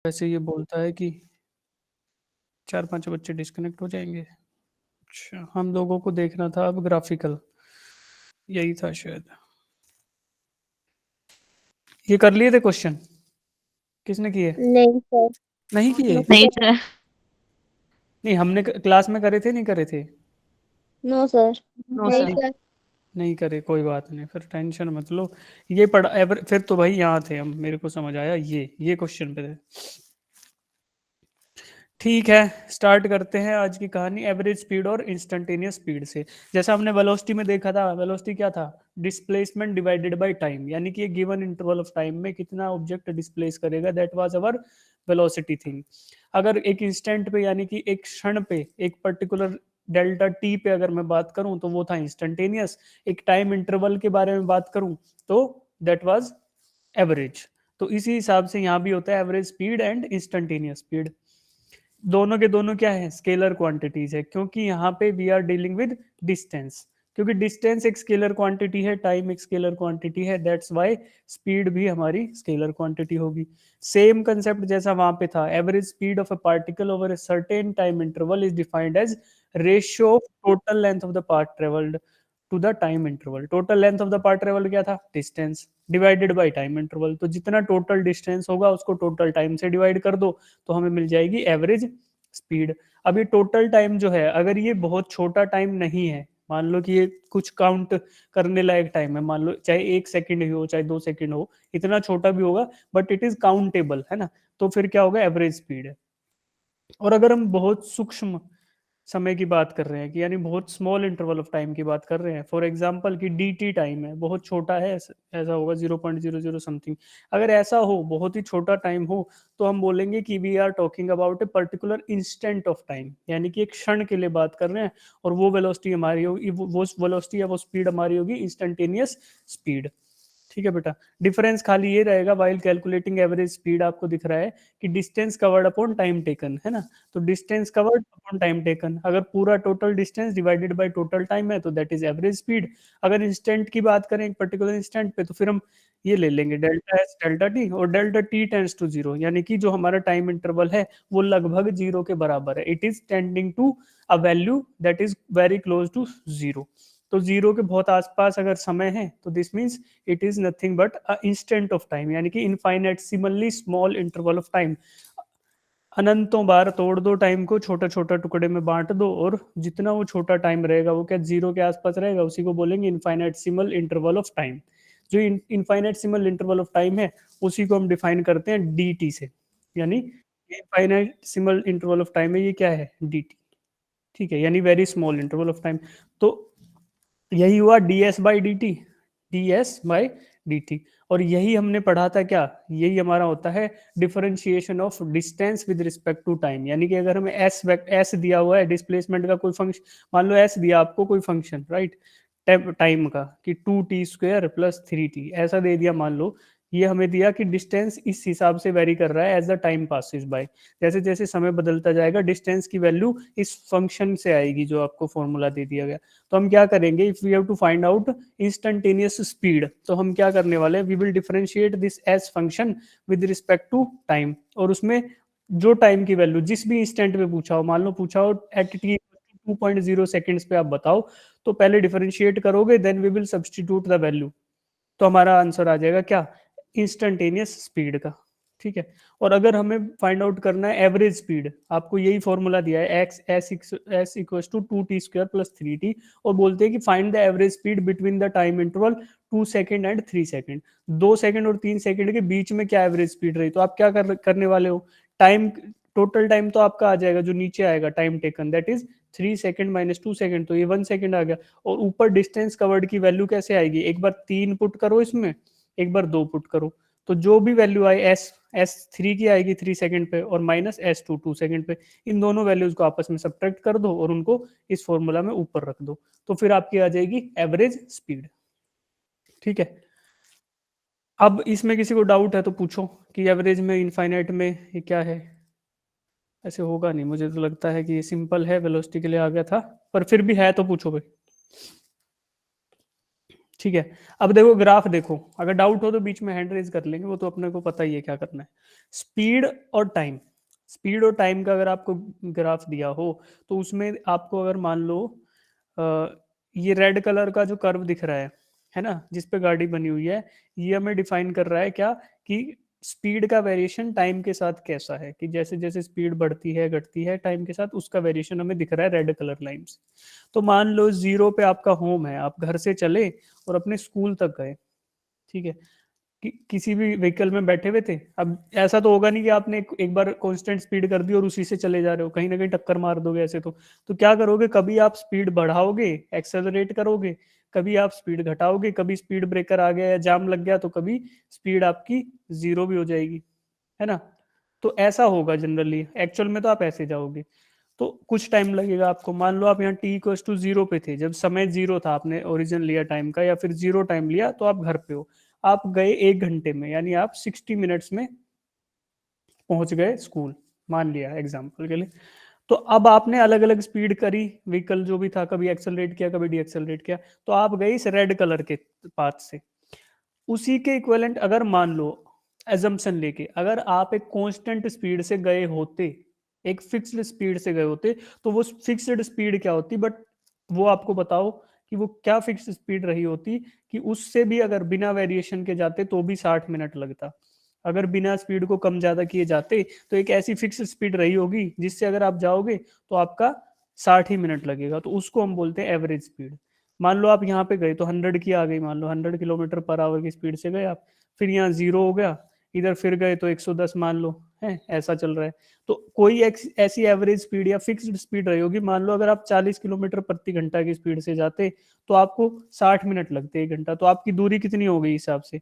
वैसे ये बोलता है कि 4-5 बच्चे डिस्कनेक्ट हो जाएंगे। अच्छा, हम लोगों को देखना था अब ग्राफिकल, यही था शायद। ये कर लिए थे क्वेश्चन? किसने किए? नहीं सर। नहीं किए? नहीं सर। नहीं, हमने क्लास में करे थे, नहीं करे थे? No sir. नो नहीं सर। सर। नहीं करे, कोई बात नहीं, फिर टेंशन मत लो। ये पढ़ा फिर तो भाई यहाँ थे हम, मेरे को समझ आया, ये क्वेश्चन पे थे। ठीक है, स्टार्ट करते हैं आज की कहानी एवरेज स्पीड और इंस्टेंटेनियस स्पीड से। जैसा हमने वेलोसिटी में देखा था, वेलोसिटी क्या था? डिस्प्लेसमेंट डिवाइडेड बाय टाइम, यानी कि एक गिवन इंटरवल ऑफ टाइम में कितना ऑब्जेक्ट डिस्प्लेस करेगा, that was our velocity thing. अगर एक इंस्टेंट पे, यानी कि एक क्षण पे, एक पर्टिकुलर डेल्टा टी पे अगर मैं बात करूं तो वो था इंस्टेंटेनियस। एक टाइम इंटरवल के बारे में बात करूं तो दैट वाज एवरेज। तो इसी हिसाब से यहाँ भी होता है average speed and instantaneous speed. दोनों के दोनों क्या है? स्केलर क्वांटिटीज है, क्योंकि यहाँ पे we are dealing with distance. क्योंकि डिस्टेंस एक स्केलर क्वांटिटी है, टाइम एक स्केलर क्वांटिटी है, दैट्स वाई स्पीड भी हमारी स्केलर क्वांटिटी होगी। सेम कंसेप्ट जैसा वहां पे था, average speed of a particle over a certain time interval is defined as ratio of total length of the path travelled to the time interval. Total length of the path travelled क्या था? Distance divided by time interval. तो जितना total distance होगा उसको total time से divide कर दो तो हमें मिल जाएगी एवरेज स्पीड। अब ये टोटल टाइम जो है, अगर ये बहुत छोटा टाइम नहीं है, मान लो कि ये कुछ काउंट करने लायक टाइम है, मान लो चाहे 1 सेकंड ही हो चाहे 2 सेकंड हो, इतना छोटा भी होगा बट इट इज काउंटेबल, है ना? तो फिर क्या होगा? एवरेज स्पीड है। और अगर हम बहुत सूक्ष्म समय की बात कर रहे हैं, कि यानी बहुत स्मॉल इंटरवल ऑफ टाइम की बात कर रहे हैं, फॉर एग्जांपल कि dt टाइम है, बहुत छोटा है, ऐसा होगा 0.00 समथिंग। अगर ऐसा हो, बहुत ही छोटा टाइम हो, तो हम बोलेंगे कि we are talking about a particular instant of time, यानी कि एक क्षण के लिए बात कर रहे हैं। और वो वेलोसिटी हमारी होगी, वो वेलोसिटी या वो स्पीड हमारी होगी इंस्टेंटेनियस स्पीड। ठीक है बेटा, डिफरेंस खाली ये रहेगा, वाइल कैलकुलेटिंग एवरेज स्पीड आपको दिख रहा है कि distance covered upon time taken, है ना? तो distance covered upon time taken, अगर पूरा total distance divided by total time है तो दैट इज एवरेज स्पीड। अगर इंस्टेंट की बात करें एक पर्टिकुलर इंस्टेंट पे, तो फिर हम ये ले लेंगे डेल्टा एस डेल्टा टी, और delta T tends to zero, यानी कि जो हमारा टाइम इंटरवल है वो लगभग जीरो के बराबर है। It is tending to a value that is very close to zero. तो जीरो के बहुत आसपास अगर समय है तो this means it is nothing but a instant of time, यानी कि infinitesimally small interval of time. अनंतों बार तोड़ दो टाइम को, छोटा छोटा टुकड़े में बांट दो, और जितना वो छोटा टाइम रहेगा वो क्या जीरो के आसपास रहेगा, उसी को बोलेंगे इनफाइनेटसिमल इंटरवल ऑफ टाइम। जो इनफाइनेटसिमल इंटरवल ऑफ टाइम है उसी को हम डिफाइन करते हैं डी टी से, यानी इनफाइनेटसिमल इंटरवल ऑफ टाइम है, ये क्या है? D T. ठीक है, यानी very small interval of time. तो यही हुआ D s by D T, D s by D T. और यही हमने पढ़ा था क्या? यही हमारा होता है differentiation of distance with respect to time. यानी कि अगर हमें एस दिया हुआ है डिस्प्लेसमेंट का कोई फंक्शन, मान लो एस दिया आपको कोई फंक्शन, राइट, टाइम का, कि 2t² प्लस 3t ऐसा दे दिया मान लो। ये हमें दिया कि डिस्टेंस इस हिसाब से वेरी कर रहा है as the time passes by. जैसे जैसे समय बदलता जाएगा डिस्टेंस की वैल्यू इस फंक्शन से आएगी जो आपको फॉर्मूला दे दिया गया। तो हम क्या करेंगे, if we have to find out instantaneous speed, तो हम क्या करने वाले हैं, we will differentiate this as function with respect to time. और उसमें जो टाइम की वैल्यू जिस भी इंस्टेंट में पूछा हो, मान लो पूछा हो एट टी 2.0 सेकेंड्स पे आप बताओ, तो पहले डिफरेंशिएट करोगे, then we will substitute the value. तो हमारा आंसर आ जाएगा क्या? इंस्टेंटेनियस स्पीड का। ठीक है। और अगर हमें फाइंड आउट करना है एवरेज स्पीड, आपको यही फॉर्मूला दिया है X S equals to 2t² plus 3t, और बोलते हैं कि find the average speed between the time interval 2 second and 3 second. 2 second और 3 सेकेंड के बीच में क्या एवरेज स्पीड रही, तो आप क्या करने वाले हो, टाइम, टोटल टाइम तो आपका आ जाएगा जो नीचे आएगा time taken, that is 3 second minus 2 second, तो ये 1 सेकेंड आ गया। और ऊपर डिस्टेंस कवर्ड की वैल्यू कैसे आएगी, एक बार 3 पुट करो इसमें, एक बार 2 पुट करो, तो जो भी वैल्यू आए एस 3 की आएगी 3 सेकेंड पे, और माइनस एस 2 2 सेकेंड पे। इन दोनों वैल्यूज को आपस में सब्ट्रैक्ट कर दो और उनको इस फॉर्मूला में ऊपर रख दो, तो फिर आपकी आ जाएगी एवरेज स्पीड। ठीक है। अब इसमें किसी को डाउट है तो पूछो कि एवरेज में इनफाइनाइट में ये क्या है? ऐसे होगा नहीं, मुझे तो लगता है कि ये सिंपल है, वेलोसिटी के लिए आ गया था, पर फिर भी है तो पूछो भाई। ठीक है। अब देखो ग्राफ देखो, अगर डाउट हो तो बीच में हैंड रेज कर लेंगे, वो तो अपने को पता ही है क्या करना है। स्पीड और टाइम, स्पीड और टाइम का अगर आपको ग्राफ दिया हो तो उसमें आपको अगर मान लो ये रेड कलर का जो कर्व दिख रहा है ना, जिस पे गाड़ी बनी हुई है, ये हमें डिफाइन कर रहा है क्या, कि स्पीड का वेरिएशन टाइम के साथ कैसा है, कि जैसे जैसे स्पीड बढ़ती है घटती है टाइम के साथ, उसका वेरिएशन हमें दिख रहा है रेड कलर लाइन से। तो मान लो 0 पे आपका होम है, आप घर से चले और अपने स्कूल तक गए, ठीक है, किसी भी व्हीकल में बैठे हुए थे। अब ऐसा तो होगा नहीं कि आपने एक बार कांस्टेंट स्पीड कर दी और उसी से चले जा रहे हो, कहीं ना कहीं टक्कर मार दोगे ऐसे तो क्या करोगे, कभी आप स्पीड बढ़ाओगे, एक्सेलरेट करोगे, कभी आप स्पीड घटाओगे, कभी स्पीड ब्रेकर आ गया या जाम लग गया तो कभी स्पीड आपकी 0 भी हो जाएगी, है ना। तो ऐसा होगा जनरली, एक्चुअल में तो आप ऐसे जाओगे, तो कुछ टाइम लगेगा आपको। मान लो आप यहाँ टी इक्वल्स टू 0 पे थे, जब समय 0 था, आपने ओरिजिन लिया टाइम का या फिर 0 टाइम लिया, तो आप घर पे हो, आप गए 1 घंटे में, यानी आप 60 मिनट्स में पहुंच गए स्कूल, मान लिया एग्जाम्पल के लिए। तो अब आपने अलग अलग स्पीड करी, व्हीकल जो भी था, कभी एक्सेलरेट किया कभी डीएक्सेलरेट किया, तो आप गए इस रेड कलर के पाथ से। उसी के इक्विवेलेंट अगर मान लो, एजम्पशन लेके, अगर आप एक कांस्टेंट स्पीड से गए होते, एक फिक्स्ड स्पीड से गए होते, तो वो फिक्स्ड स्पीड क्या होती, बट वो आपको बताओ कि वो क्या फिक्स्ड स्पीड रही होती, कि उससे भी अगर बिना वेरिएशन के जाते तो भी 60 मिनट लगता, अगर बिना स्पीड को कम ज्यादा किए जाते तो एक ऐसी फिक्स स्पीड रही होगी जिससे अगर आप जाओगे तो आपका 60 ही मिनट लगेगा, तो उसको हम बोलते हैं एवरेज स्पीड। मान लो आप यहाँ पे गए तो 100 की आ गई, मान लो 100 किलोमीटर पर आवर की स्पीड से गए आप, फिर यहाँ 0 हो गया, इधर फिर गए तो 110 मान लो, है ऐसा चल रहा है। तो कोई ऐसी एवरेज स्पीड या फिक्स्ड स्पीड रही होगी, मान लो अगर आप 40 किलोमीटर प्रति घंटा की स्पीड से जाते तो आपको 60 मिनट लगते, 1 घंटा, तो आपकी दूरी कितनी हो गई हिसाब से,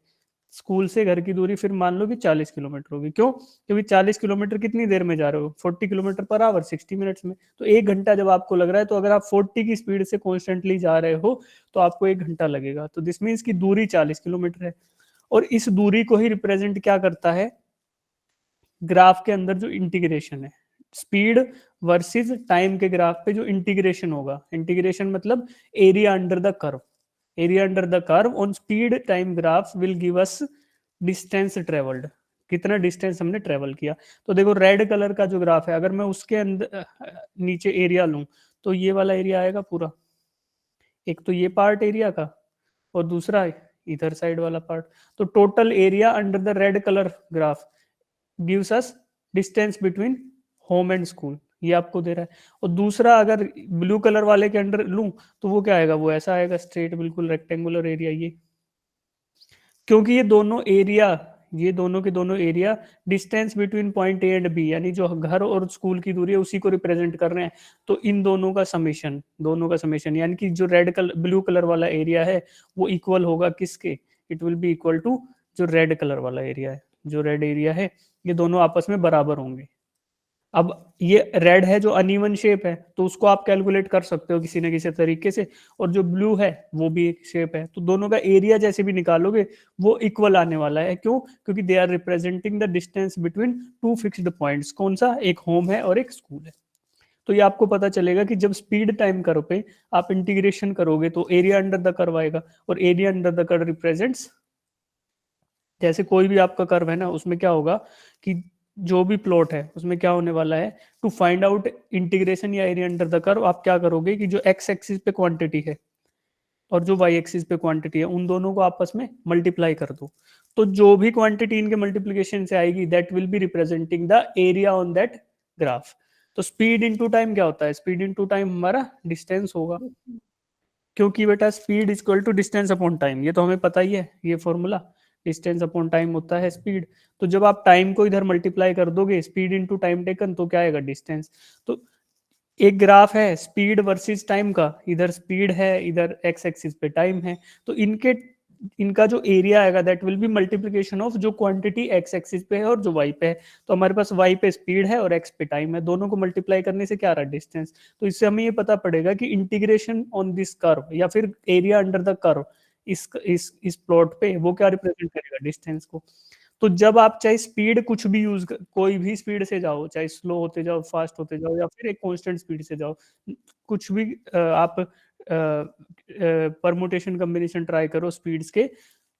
स्कूल से घर की दूरी फिर मान लो कि 40 किलोमीटर होगी, क्यों, क्योंकि 40 किलोमीटर कितनी देर में जा रहे हो, 40 किलोमीटर पर आवर 60 मिनट्स में, तो 1 घंटा जब आपको लग रहा है, तो अगर आप 40 की स्पीड से कॉन्स्टेंटली जा रहे हो तो आपको 1 घंटा लगेगा, तो दिस मीन्स की दूरी 40 किलोमीटर है। और इस दूरी को ही रिप्रेजेंट क्या करता है, ग्राफ के अंदर जो इंटीग्रेशन है, स्पीड वर्सेस टाइम के ग्राफ पे जो इंटीग्रेशन होगा, इंटीग्रेशन मतलब area under the curve, area under the curve on speed time graph will give us distance travelled, कितना डिस्टेंस हमने ट्रेवल किया। तो देखो रेड कलर का जो ग्राफ है, अगर मैं उसके अंदर नीचे एरिया लूं तो ये वाला एरिया आएगा पूरा, एक तो ये पार्ट एरिया का और दूसरा इधर साइड वाला पार्ट, तो total area under the red colour graph gives us distance between home and school, ये आपको दे रहा है। और दूसरा अगर ब्लू कलर वाले के अंडर लूं तो वो क्या आएगा, वो ऐसा आएगा स्ट्रेट बिल्कुल रेक्टेंगुलर एरिया, ये क्योंकि ये दोनों एरिया, ये दोनों के दोनों area distance between point A and B, यानी जो घर और स्कूल की दूरी है उसी को रिप्रेजेंट कर रहे हैं, तो इन दोनों का समेशन, दोनों का समेशन, यानी कि जो रेड कलर ब्लू कलर वाला एरिया है वो इक्वल होगा किसके, it will be equal to जो रेड कलर वाला एरिया है, जो रेड एरिया है, ये दोनों आपस में बराबर होंगे। अब ये रेड है जो अनइवन शेप है, तो उसको आप कैलकुलेट कर सकते हो किसी न किसी तरीके से, और जो ब्लू है वो भी एक शेप है, तो दोनों का एरिया जैसे भी निकालोगे वो इक्वल आने वाला है, क्यों, क्योंकि they are representing the distance between two fixed points, कौन सा, एक होम है और एक स्कूल है। तो ये आपको पता चलेगा कि जब स्पीड टाइम कर्व पे आप इंटीग्रेशन करोगे तो एरिया अंडर द कर्व आएगा, और area under the curve represents, जैसे कोई भी आपका कर्व है ना, उसमें क्या होगा कि जो भी प्लॉट है उसमें क्या होने वाला है, टू फाइंड आउट इंटीग्रेशन या एरिया अंडर द कर्व, आप क्या करोगे कि जो एक्स एक्सिस पे क्वांटिटी है और जो वाई एक्सिस पे क्वांटिटी है, उन दोनों को आपस में मल्टीप्लाई कर दो, तो जो भी क्वांटिटी इनके मल्टीप्लीकेशन से आएगी that will be representing the area on that graph. तो स्पीड इनटू टाइम क्या होता है, स्पीड इनटू टाइम हमारा डिस्टेंस होगा, क्योंकि बेटा speed is equal to distance upon time, ये तो हमें पता ही है, ये फॉर्मूला, डिस्टेंस अपॉन टाइम होता है स्पीड। तो जब आप टाइम को इधर मल्टीप्लाई कर दोगे, स्पीड इनटू टाइम टेकन, तो क्या आएगा, डिस्टेंस। तो एक ग्राफ है स्पीड वर्सेस टाइम का, इधर स्पीड है इधर एक्स एक्सिस पे टाइम है, तो इनके, इनका जो एरिया आएगा that will B multiplication of जो क्वांटिटी एक्स एक्सिस पे है और जो वाई पे है। तो हमारे पास वाई पे स्पीड है और एक्स पे टाइम है, दोनों को मल्टीप्लाई करने से क्या आ रहा है, डिस्टेंस। तो इससे हमें ये पता पड़ेगा कि इंटीग्रेशन ऑन दिस कर्व या फिर एरिया अंडर द कर्व, इस प्लॉट पे वो क्या रिप्रेजेंट करेगा, डिस्टेंस को। तो जब आप चाहे स्पीड कुछ भी यूज, कोई भी स्पीड से जाओ, चाहे स्लो होते जाओ, फास्ट होते जाओ, या फिर एक कांस्टेंट स्पीड से जाओ, कुछ भी आप परमुटेशन कम्बिनेशन ट्राई करो स्पीड्स के,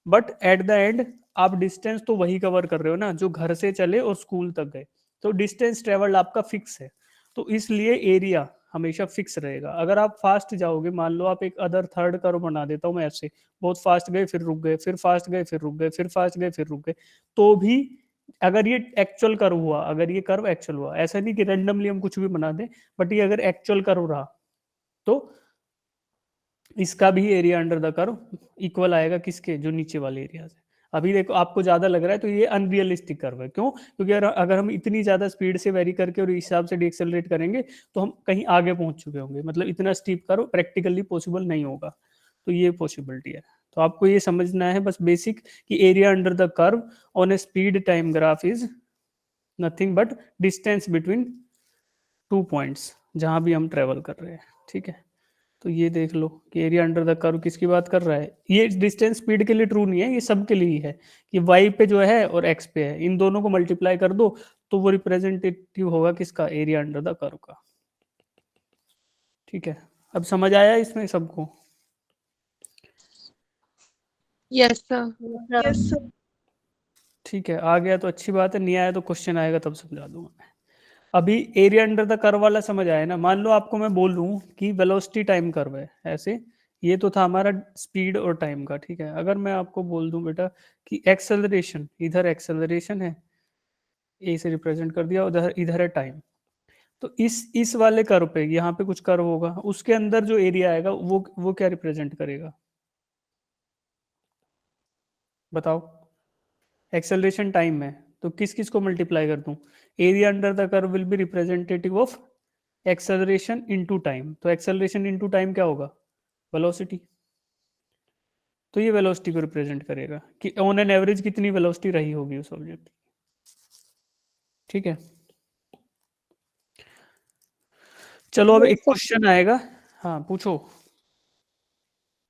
बट एट द एंड आप डिस्टेंस तो वही कवर कर रहे हो ना जो घर से चले और स्कूल तक गए, तो डिस्टेंस ट्रेवल्ड आपका फिक्स है, तो इसलिए एरिया हमेशा फिक्स रहेगा। अगर आप फास्ट जाओगे, मान लो आप एक अदर थर्ड कर्व बना देता हूँ मैं ऐसे, बहुत फास्ट गए फिर रुक गए, फिर फास्ट गए फिर रुक गए, फिर फास्ट गए फिर रुक गए, तो भी अगर ये एक्चुअल कर्व हुआ, अगर ये कर्व एक्चुअल हुआ, ऐसा नहीं कि रैंडमली हम कुछ भी बना दें, बट ये अगर एक्चुअल कर्व रहा तो इसका भी area under the curve equal आएगा किसके, जो नीचे वाले एरिया से। अभी देखो आपको ज्यादा लग रहा है तो ये अनरियलिस्टिक कर्व है, क्यों? क्योंकि अगर हम इतनी ज्यादा स्पीड से वेरी करके और इस हिसाब से डिएक्सेलरेट करेंगे तो हम कहीं आगे पहुंच चुके होंगे, मतलब इतना स्टीप कर्व प्रैक्टिकली पॉसिबल नहीं होगा, तो ये पॉसिबिलिटी है। तो आपको ये समझना है बस बेसिक कि area under the curve on A speed time graph is nothing but distance between two points जहां भी हम ट्रेवल कर रहे हैं, ठीक है। तो ये देख लो कि एरिया अंडर द कर्व किसकी बात कर रहा है, ये डिस्टेंस स्पीड के लिए ट्रू नहीं है, ये सब के लिए ही है कि वाई पे जो है और एक्स पे है, इन दोनों को मल्टीप्लाई कर दो तो वो रिप्रेजेंटेटिव होगा किसका, एरिया अंडर द कर्व का, ठीक है। अब समझ आया इसमें सबको? Yes sir. हाँ, यस सर। ठीक है, आ गया तो अच्छी बात है, नहीं आया तो क्वेश्चन आएगा तब समझा दूंगा मैं। अभी एरिया अंडर द कर्व वाला समझ आया ना? मान लो आपको मैं बोल दूं कि वेलोसिटी टाइम कर्व है ऐसे, ये तो था हमारा स्पीड और टाइम का, ठीक है। अगर मैं आपको बोल दूं बेटा कि एक्सेलरेशन, इधर एक्सेलरेशन है, ए से रिप्रेजेंट कर दिया, उधर इधर है टाइम, तो इस वाले कर्व पे, यहाँ पे कुछ कर्व होगा, उसके अंदर जो एरिया आएगा वो क्या रिप्रेजेंट करेगा, बताओ? एक्सेलरेशन टाइम है तो किस किस को मल्टीप्लाई कर दूं, area under the curve will be representative of acceleration into time, तो एक्सेलरेशन इनटू टाइम क्या होगा, वेलोसिटी, तो ये वेलोसिटी को रिप्रेजेंट करेगा कि ऑन एन एवरेज कितनी वेलोसिटी रही होगी उस ऑब्जेक्ट की, ठीक है। चलो अब यस एक क्वेश्चन आएगा, हाँ पूछो।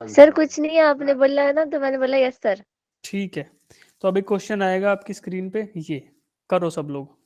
सर कुछ नहीं, आपने बोला है ना तो मैंने बोला यस सर। ठीक है, तो अब एक क्वेश्चन आएगा आपकी स्क्रीन पे, ये करो सब लोग।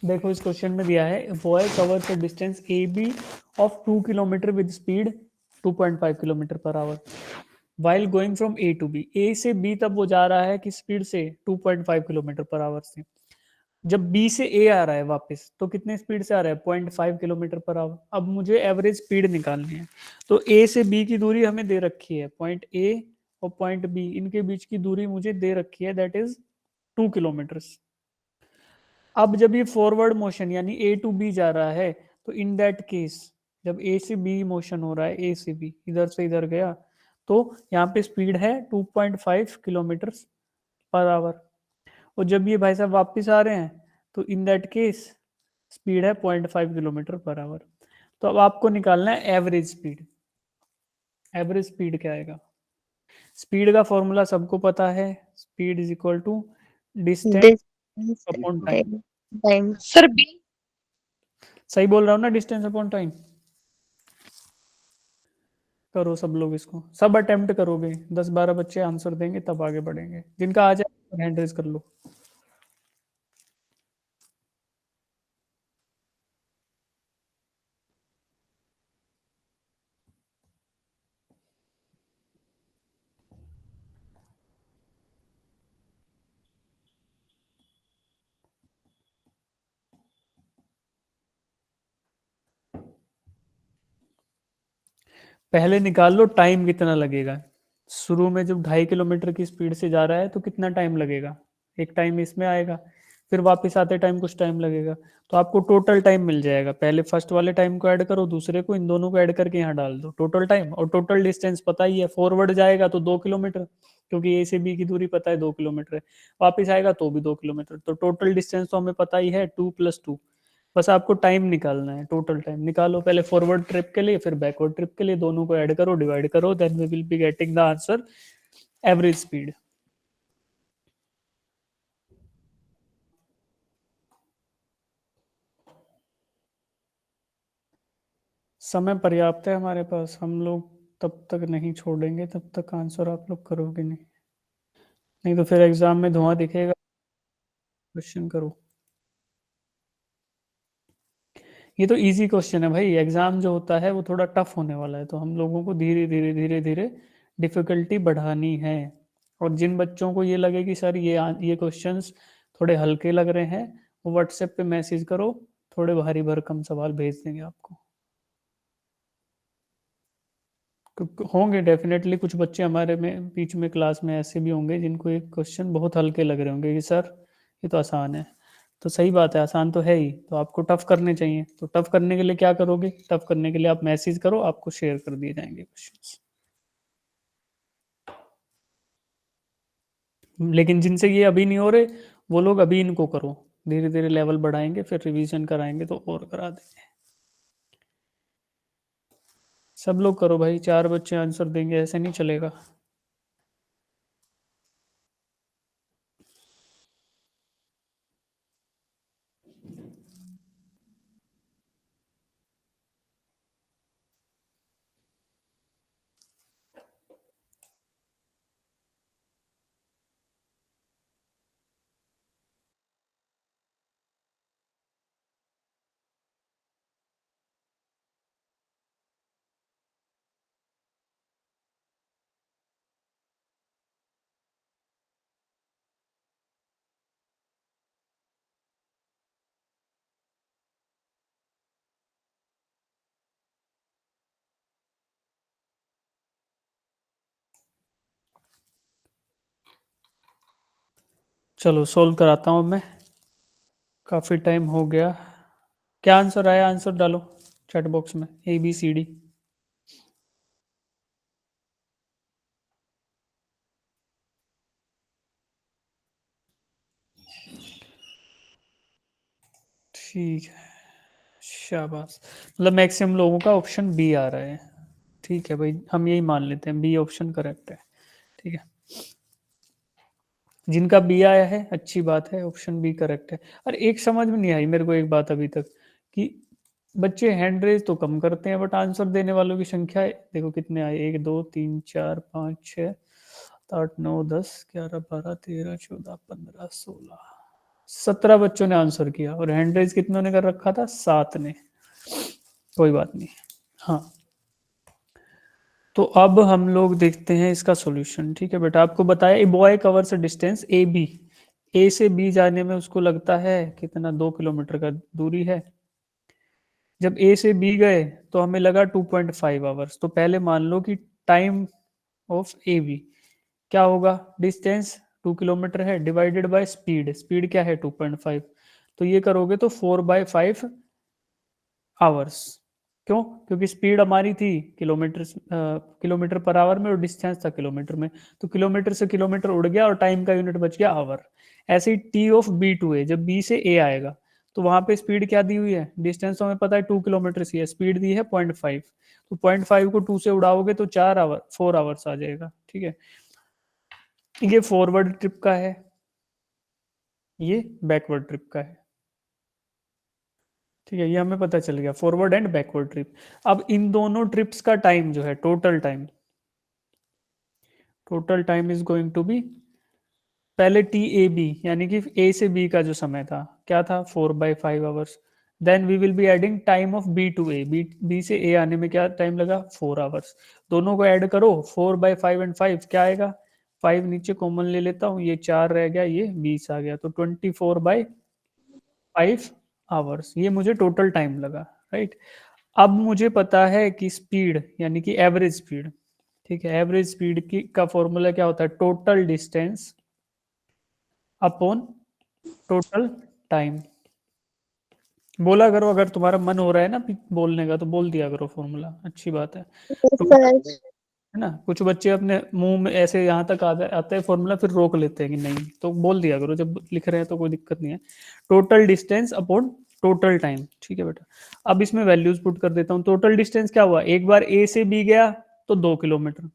देखो इस क्वेश्चन में दिया है boy covers a distance A B of 2 kilometre with speed 2.5 kilometre per hour while going from A to B, A से बी तब वो जा रहा है कि स्पीड से 2.5 किलोमीटर पर आवर से, जब बी से ए आ रहा है वापस तो कितने स्पीड से आ रहा है, 0.5 किलोमीटर पर आवर। अब मुझे एवरेज स्पीड निकालनी है, तो ए से बी की दूरी हमें दे रखी है, पॉइंट ए और पॉइंट बी इनके बीच की दूरी मुझे दे रखी है, दैट इज 2 किलोमीटर। अब जब ये फॉरवर्ड मोशन यानी ए टू बी जा रहा है, तो इन दैट केस जब ए से बी मोशन हो रहा है, ए से बी इधर से इधर गया, तो यहाँ पे स्पीड है 2.5 किलोमीटर पर आवर, और जब ये भाई साहब वापस आ रहे हैं तो इन दैट केस स्पीड है 0.5 किलोमीटर पर आवर। तो अब आपको निकालना है एवरेज स्पीड। एवरेज स्पीड क्या आएगा? स्पीड का फॉर्मूला सबको पता है, speed is equal to distance distance upon time. Time. Sir B. सही बोल रहा हूँ ना, डिस्टेंस अपॉन टाइम? करो सब लोग, इसको सब अटेम्प्ट करोगे, 10-12 बच्चे आंसर देंगे तब आगे बढ़ेंगे, जिनका आ जाए हैंड रेज कर लो। पहले निकाल लो टाइम कितना लगेगा। शुरू में जब 2.5 किलोमीटर की स्पीड से जा रहा है तो कितना टाइम लगेगा, एक टाइम इसमें आएगा, फिर वापस आते टाइम कुछ टाइम लगेगा। तो आपको टोटल टाइम मिल जाएगा, पहले फर्स्ट वाले टाइम को ऐड करो, दूसरे को, इन दोनों को ऐड करके यहाँ डाल दो टोटल टाइम। और टोटल डिस्टेंस पता ही है, फॉरवर्ड जाएगा तो 2 किलोमीटर, क्योंकि ए से बी की दूरी पता है 2 किलोमीटर है, वापिस आएगा तो भी 2 किलोमीटर, तो टोटल डिस्टेंस तो हमें पता ही है 2+2। बस आपको टाइम निकालना है, टोटल टाइम निकालो पहले फॉरवर्ड ट्रिप के लिए फिर बैकवर्ड ट्रिप के लिए, दोनों को ऐड करो, डिवाइड करो, then we will be getting the answer average speed. समय पर्याप्त है हमारे पास, हम लोग तब तक नहीं छोड़ेंगे, तब तक आंसर आप लोग करोगे नहीं, नहीं तो फिर एग्जाम में धुआं दिखेगा। क्वेश्चन करो। ये तो इजी क्वेश्चन है भाई, एग्जाम जो होता है वो थोड़ा टफ होने वाला है, तो हम लोगों को धीरे धीरे धीरे धीरे डिफिकल्टी बढ़ानी है। और जिन बच्चों को ये लगे कि सर ये क्वेश्चंस थोड़े हल्के लग रहे हैं, वो व्हाट्सएप पे मैसेज करो, थोड़े भारी भरकम सवाल भेज देंगे आपको। होंगे डेफिनेटली कुछ बच्चे हमारे में बीच में क्लास में ऐसे भी होंगे जिनको ये क्वेश्चन बहुत हल्के लग रहे होंगे कि सर ये तो आसान है। तो सही बात है, आसान तो है ही, तो आपको टफ करने चाहिए। तो टफ करने के लिए क्या करोगे, टफ करने के लिए आप मैसेज करो, आपको शेयर कर दिए जाएंगे क्वेश्चंस। लेकिन जिनसे ये अभी नहीं हो रहे, वो लोग अभी इनको करो, धीरे धीरे लेवल बढ़ाएंगे, फिर रिवीजन कराएंगे तो और करा देंगे। सब लोग करो भाई, 4 बच्चे आंसर देंगे ऐसे नहीं चलेगा। चलो सोल्व कराता हूँ मैं, काफ़ी टाइम हो गया। क्या आंसर आया, आंसर डालो चैट बॉक्स में, ABCD। ठीक है, शाबाश। मतलब मैक्सिमम लोगों का ऑप्शन बी आ रहा है। ठीक है भाई, हम यही मान लेते हैं बी ऑप्शन करेक्ट है। ठीक है, जिनका बी आया है अच्छी बात है, ऑप्शन बी करेक्ट है। और एक समझ में नहीं आई मेरे को एक बात अभी तक, कि बच्चे हैंड रेज तो कम करते हैं बट आंसर देने वालों की संख्या देखो कितने आए, 1 2 3 4 5 6 7 8 9 10 11 12 13 14 15 16 17 बच्चों ने आंसर किया, और हैंड रेज कितनों ने कर रखा था, 7 ने। कोई बात नहीं। हाँ, तो अब हम लोग देखते हैं इसका सॉल्यूशन। ठीक है बेटा, आपको बताया a boy covers a distance AB, ए से बी जाने में उसको लगता है कितना, 2 किलोमीटर का दूरी है। जब ए से बी गए तो हमें लगा 2.5 आवर्स, तो पहले मान लो कि टाइम ऑफ ए बी क्या होगा, डिस्टेंस 2 किलोमीटर है डिवाइडेड बाय स्पीड, स्पीड क्या है 2.5, तो ये करोगे तो 4/5 आवर्स। क्यों, क्योंकि स्पीड हमारी थी किलोमीटर किलोमीटर पर आवर में, और डिस्टेंस था किलोमीटर में, तो किलोमीटर से किलोमीटर उड़ गया और टाइम का यूनिट बच गया आवर। ऐसे ही टी ऑफ बी टू ए, जब बी से ए आएगा तो वहां पे स्पीड क्या दी हुई है, डिस्टेंस तो हमें पता है 2 किलोमीटर सी है, स्पीड दी है 0.5, तो 0.5 को 2 से उड़ाओगे तो 4 आवर्स आ जाएगा। ठीक है, ये फॉरवर्ड ट्रिप का है, ये बैकवर्ड ट्रिप का है। ठीक है, ये हमें पता चल गया, फॉरवर्ड एंड बैकवर्ड ट्रिप। अब इन दोनों ट्रिप्स का टाइम जो है, total time is going to be, पहले टी ए बी यानी कि ए से बी का जो समय था क्या था, 4/5 hours. Then we will be adding time of B to A, B से ए आने में क्या टाइम लगा, 4 आवर्स। दोनों को ऐड करो, 4/5 एंड 5 क्या आएगा, 5 नीचे कॉमन ले लेता हूँ, ये 4 रह गया, ये 20 आ गया, तो 24/5 आवर्स, ये मुझे टोटल टाइम लगा, राइट। अब मुझे पता है कि स्पीड यानी कि एवरेज स्पीड, ठीक है, एवरेज स्पीड की का फॉर्मूला क्या होता है, total distance upon total time. बोला करो, अगर तुम्हारा मन हो रहा है ना बोलने का तो बोल दिया करो फॉर्मूला, अच्छी बात है। सर है ना, कुछ बच्चे अपने मुंह में ऐसे यहाँ तक आते हैं फॉर्मूला, फिर रोक लेते हैं कि नहीं, तो बोल दिया करो जब लिख रहे हैं तो कोई दिक्कत नहीं है। Total distance upon total time, ठीक है बेटा। अब इसमें वैल्यूज पुट कर देता हूँ। टोटल डिस्टेंस क्या हुआ, एक बार ए से बी गया तो 2 किलोमीटर,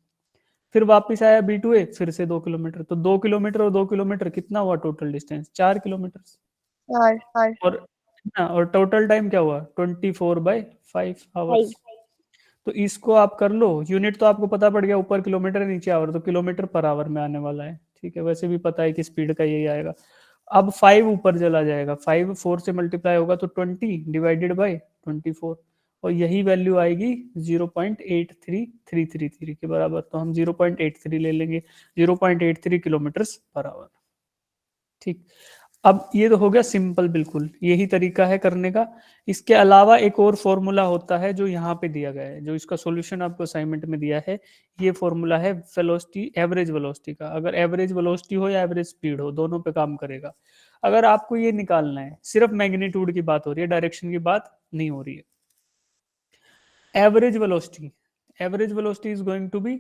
फिर वापस आया बी टू ए फिर से 2 किलोमीटर, तो 2 किलोमीटर और 2 किलोमीटर कितना हुआ टोटल डिस्टेंस, 4 किलोमीटर। और ना, और टोटल टाइम क्या हुआ, 24/5 आवर्स। तो इसको आप कर लो, यूनिट तो आपको पता पड़ गया, ऊपर किलोमीटर है नीचे आवर, तो किलोमीटर पर आवर में आने वाला है, ठीक है। वैसे भी पता है कि स्पीड का यही आएगा। अब 5 ऊपर चला जाएगा, 5 4 से मल्टीप्लाई होगा तो 20/24, और यही वैल्यू आएगी 0.8333 के बराबर, तो हम 0.83 ले लेंगे, 0.83 किलोमीटर पर आवर, ठीक। अब ये तो हो गया सिंपल, बिल्कुल यही तरीका है करने का। इसके अलावा एक और फॉर्मूला होता है जो यहाँ पे दिया गया है, जो इसका सॉल्यूशन आपको असाइनमेंट में दिया है। ये फॉर्मूला है वेलोसिटी, एवरेज वेलोसिटी का। अगर एवरेज वेलोसिटी हो या एवरेज स्पीड हो, दोनों पे काम करेगा। अगर आपको ये निकालना है, सिर्फ मैग्नीट्यूड की बात हो रही है, डायरेक्शन की बात नहीं हो रही है। Average velocity is going to be,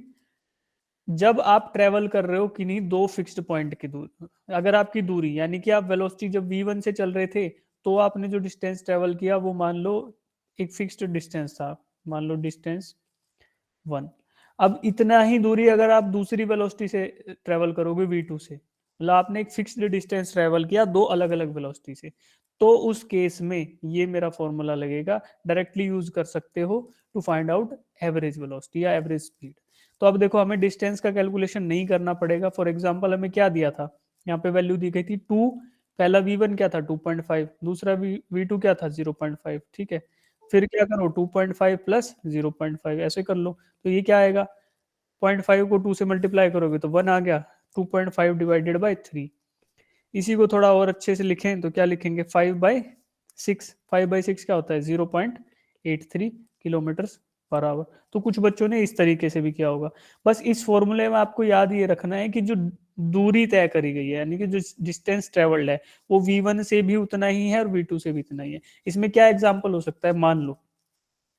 जब आप ट्रेवल कर रहे हो किन्हीं दो फिक्स्ड पॉइंट की दूरी, अगर आपकी दूरी यानी कि आप वेलोसिटी जब v1 से चल रहे थे तो आपने जो डिस्टेंस ट्रेवल किया वो मान लो एक फिक्स्ड डिस्टेंस था, मान लो डिस्टेंस 1। अब इतना ही दूरी अगर आप दूसरी वेलोसिटी से ट्रेवल करोगे v2 से, मतलब आपने एक फिक्स्ड डिस्टेंस ट्रेवल किया दो अलग अलग वेलोसिटी से, तो उस केस में ये मेरा फॉर्मूला लगेगा, डायरेक्टली यूज कर सकते हो to find out average velocity या एवरेज स्पीड। तो अब देखो, हमें डिस्टेंस का कैलकुलेशन नहीं करना पड़ेगा। फॉर एग्जांपल हमें क्या दिया था, यहाँ पे वैल्यू दी गई थी 2, पहला v1 क्या था 2.5, दूसरा v2 क्या था 0.5, ठीक है। फिर क्या करो 2.5 प्लस 0.5 ऐसे कर लो, तो ये क्या आएगा, 0.5 को 2 से मल्टीप्लाई करोगे तो 1 आ गया, 2.5 डिवाइडेड बाई 3। इसी को थोड़ा और अच्छे से लिखें तो क्या लिखेंगे, 5/6, 5/6 क्या होता है 0.83 किलोमीटर पर आवर। तो कुछ बच्चों ने इस तरीके से भी किया होगा। बस इस फॉर्मूले में आपको याद ये रखना है कि जो दूरी तय करी गई है यानी कि जो डिस्टेंस ट्रेवल्ड है वो v1 से भी उतना ही है और v2 से भी उतना ही है। इसमें क्या एग्जांपल हो सकता है, मान लो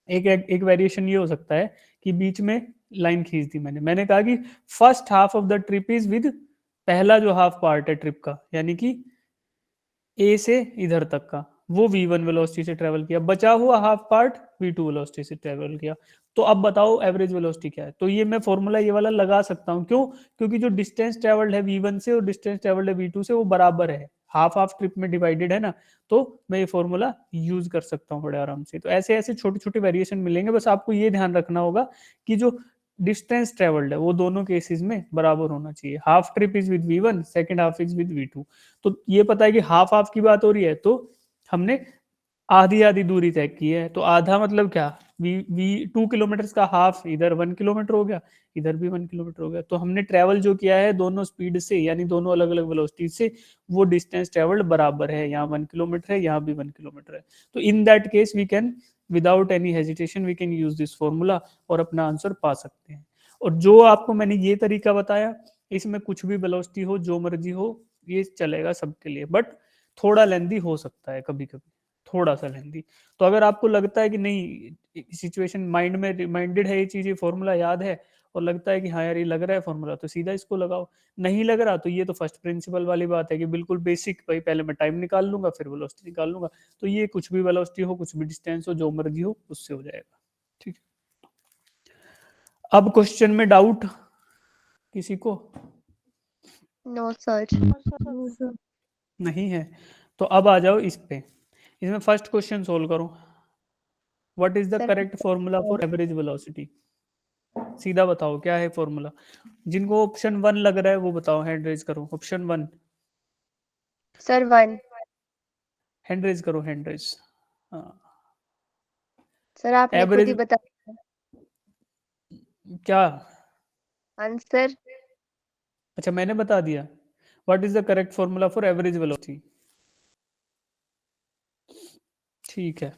एक वेरिएशन ये हो सकता है कि बीच में लाइन खींच दी मैंने कहा कि first half of the trip is with, पहला जो हाफ पार्ट है ट्रिप का यानी कि ए से इधर तक का, वो v1 वेलोसिटी से ट्रेवल किया, बचा हुआ हाफ पार्ट v2 वेलोसिटी से ट्रेवल किया। तो अब बताओ एवरेज वेलोसिटी क्या है। तो ये मैं फॉर्मूला ये वाला लगा सकता हूँ, क्यों, क्योंकि जो डिस्टेंस ट्रेवल्ड है v1 से और डिस्टेंस ट्रेवल्ड है v2 से वो बराबर है, हाफ हाफ ट्रिप में डिवाइडेड है ना, तो मैं ये फॉर्मूला यूज कर सकता हूँ बड़े आराम से। तो ऐसे ऐसे छोटे छोटे वेरिएशन मिलेंगे, बस आपको ये ध्यान रखना होगा कि जो डिस्टेंस ट्रेवल्ड है वो दोनों केसेस में बराबर होना चाहिए। Half trip is with v1, second half is with v2। तो ये पता है कि हाफ हाफ की बात हो रही है, तो हमने आधी आधी दूरी तय की है। तो आधा मतलब क्या, वी 2 किलोमीटर का हाफ, इधर 1 किलोमीटर हो गया, इधर भी 1 किलोमीटर हो गया। तो हमने ट्रेवल जो किया है दोनों स्पीड से यानी दोनों अलग अलग वेलोसिटी से, वो डिस्टेंस ट्रेवल्ड बराबर है, यहाँ 1 किलोमीटर है, यहाँ भी 1 किलोमीटर है। तो in that case we can without any hesitation we can use this formula और अपना आंसर पा सकते हैं। और जो आपको मैंने ये तरीका बताया, इसमें कुछ भी वेलोसिटी हो, जो मर्जी हो, ये चलेगा सबके लिए, बट थोड़ा लेंदी हो सकता है कभी कभी, थोड़ा सा लेंदी। तो अगर आपको लगता है कि नहीं सिचुएशन माइंड में रिमाइंडेड है ये चीज, ये फॉर्मूला याद है और लगता है कि हाँ यार ये लग रहा है फॉर्मूला, तो सीधा इसको लगाओ। नहीं लग रहा तो ये तो फर्स्ट प्रिंसिपल वाली बात है कि बिल्कुल बेसिक, भाई पहले मैं टाइम निकाल लूंगा फिर वेलोसिटी निकाल लूंगा। तो ये कुछ भी वेलोसिटी हो, कुछ भी डिस्टेंस हो, जो मर्जी हो उससे हो जाएगा, ठीक है। अब क्वेश्चन में डाउट किसी को नो सर। नहीं है, तो अब आ जाओ इस पे। इसमें फर्स्ट क्वेश्चन सोल्व करो। What is the sir correct formula for average velocity? सीधा बताओ क्या है फॉर्मूला। जिनको ऑप्शन 1 लग रहा है वो बताओ, हैंड रेज करो। Option 1 sir 1। हैंड रेज करो, हैंड रेज। हाँ, सर आपने खुद ही एवरेज बता क्या? आंसर। अच्छा मैंने बता दिया। What is the correct formula for average velocity? ठीक है,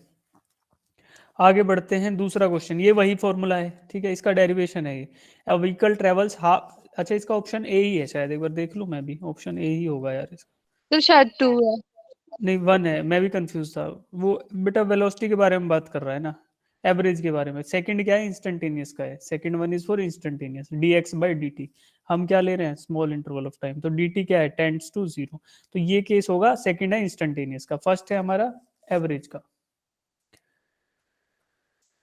आगे बढ़ते हैं। दूसरा क्वेश्चन, ये वही फॉर्मूला है, ठीक है, इसका डेरिवेशन है ये। अ व्हीकल ट्रेवल्स हाफ, अच्छा इसका ऑप्शन ए ही है शायद, एक बार देख लूं मैं भी, ऑप्शन ए ही होगा यार इसका। तो शायद 2 है। नहीं 1 है, मैं भी कंफ्यूज था। वो बेटा वेलोसिटी के बारे में बात कर रहा है ना, एवरेज के बारे में। सेकंड क्या है? इंस्टेंटेनियस का है। Second one is for instantaneous, dx by dt। हम क्या ले रहे हैं? स्मॉल इंटरवल ऑफ टाइम, तो dt क्या है? Tends to 0। तो ये केस होगा, सेकंड है इंस्टेंटेनियस का, फर्स्ट है हमारा एवरेज का।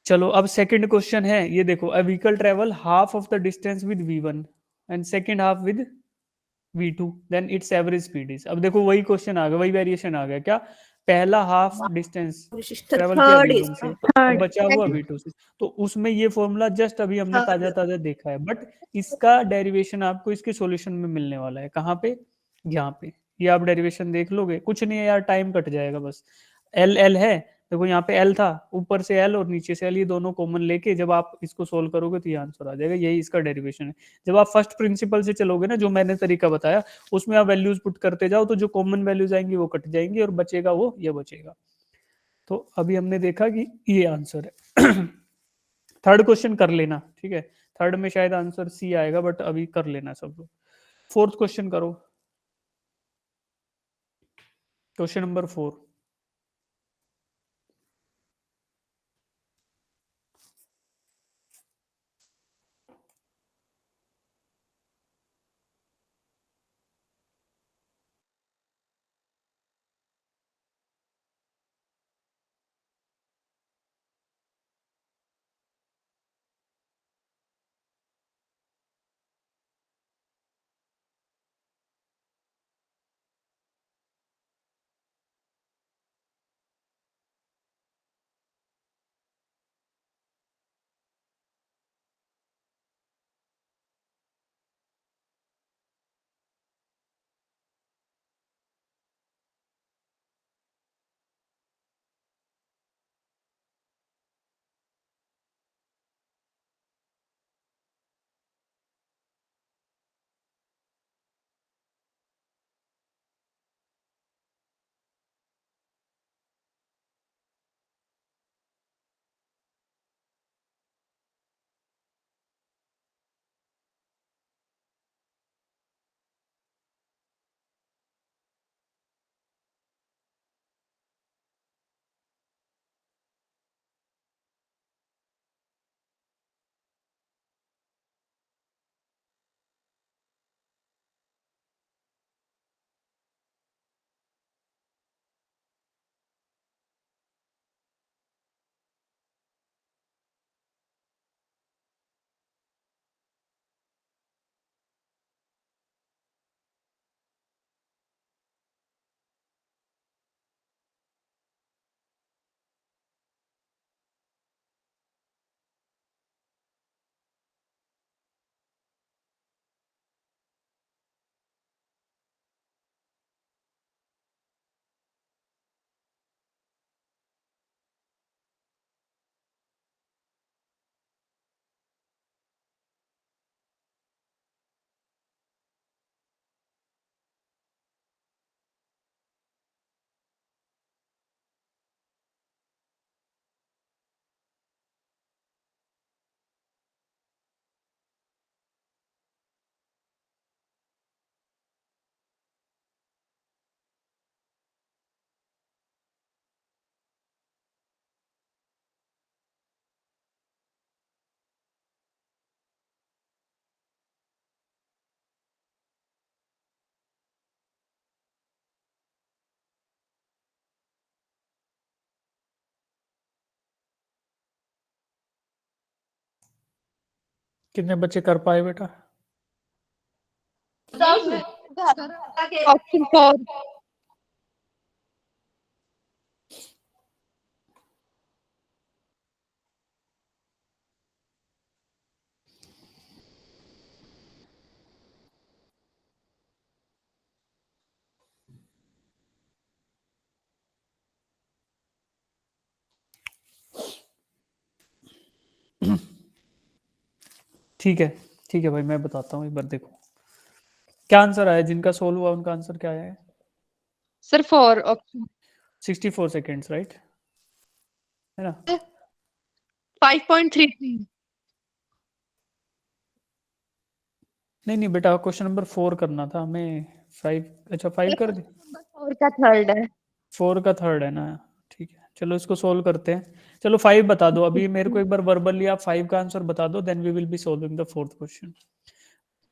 चलो अब सेकंड क्वेश्चन है, ये देखो। A vehicle travel half of the distance with v1 and second half with v2, then its average speed is. अब देखो वही क्वेश्चन आ गया, वही वेरिएशन आ गया। क्या? पहला हाफ डिस्टेंस ट्रेवल किया थर्ड v1 से, अब थर्ड बचा हुआ v2 से। तो उसमें ये फॉर्मूला जस्ट अभी हमने ताजा ताजा देखा है, बट इसका डेरिवेशन आपको इसके सॉल्यूशन में मिलने वाला है। कहाँ पे? यहाँ पे। ये आप डेरिवेशन देख लोगे, कुछ नहीं है यार, टाइम कट जाएगा बस। एल एल है, देखो यहाँ पे एल था, ऊपर से एल और नीचे से एल, ये दोनों कॉमन लेके जब आप इसको सोल्व करोगे तो ये आंसर आ जाएगा। यही इसका डेरिवेशन है। जब आप फर्स्ट प्रिंसिपल से चलोगे ना, जो मैंने तरीका बताया, उसमें आप वैल्यूज पुट करते जाओ, तो जो कॉमन वैल्यूज आएंगी वो कट जाएंगी और बचेगा वो ये बचेगा। तो अभी हमने देखा कि ये आंसर है। थर्ड क्वेश्चन कर लेना, ठीक है। थर्ड में शायद आंसर सी आएगा, बट अभी कर लेना सब लोग। फोर्थ क्वेश्चन करो, क्वेश्चन नंबर 4। कितने बच्चे कर पाए बेटा? ऑप्शन 4। ठीक है भाई, मैं बताता हूँ, एक बार देखो क्या आंसर आया। जिनका सोल्व हुआ उनका आंसर क्या आया है? सर 4 ऑप्शन 64 सेकेंड्स, राइट, है ना? 5.33 नहीं नहीं बेटा, क्वेश्चन नंबर 4 करना था हमें। 5, अच्छा 5 कर दी। और का थर्ड है। 4 का थर्ड है ना? ठीक है, चलो इसको सोल्व करते हैं। चलो 5 बता दो अभी मेरे को एक बार वर्बली, आप 5 का आंसर बता दो, then we will be solving the fourth question.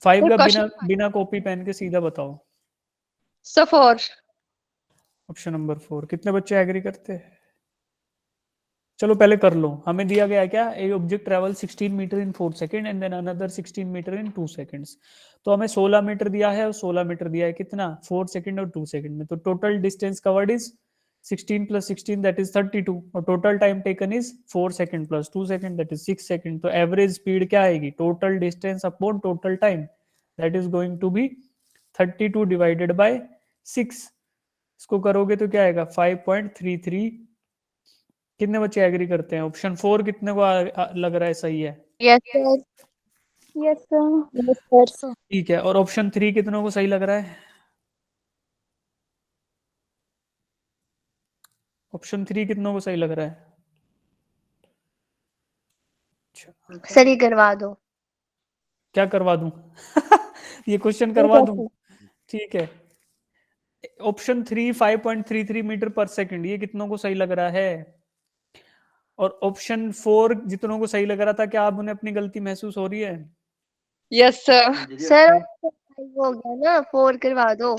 5 sir का बिना क्वेश्चन बिना कॉपी पेन के सीधा बताओ। सर 4 ऑप्शन नंबर 4, कितने बच्चे एग्री करते हैं? चलो पहले कर लो, हमें दिया गया है क्या, a object travel 16 metre in 4 second and then another 16 metre in 2 seconds. तो हमें 16 मीटर दिया है और 16 मीटर दिया है, कितना, 4 सेकंड और 2 सेकंड में। तो total distance covered is 16 plus 16 that is 32, और total time taken is 4 second plus 2 second that is 6 second. तो एवरेज स्पीड क्या आएगी, total distance upon total time, that is going to be 32 divided by 6। इसको करोगे तो क्या आएगा, 5.33। कितने बच्चे एग्री करते हैं? ऑप्शन 4 कितने को लग रहा है सही है? Yes sir. Yes sir. Yes sir. ठीक है, और ऑप्शन 3 कितनों को सही लग रहा है? ऑप्शन 3 कितनों को सही लग रहा है? अच्छा, सर ये करवा दो। क्या करवा दूं? ये क्वेश्चन सर करवा दूं? कैसे? ठीक है, ऑप्शन 3 5.33 मीटर पर सेकंड, ये कितनों को सही लग रहा है? और ऑप्शन 4 जितनों को सही लग रहा था, क्या आप उन्हें अपनी गलती महसूस हो रही है? यस सर सर हो गया ना, 4 करवा दो।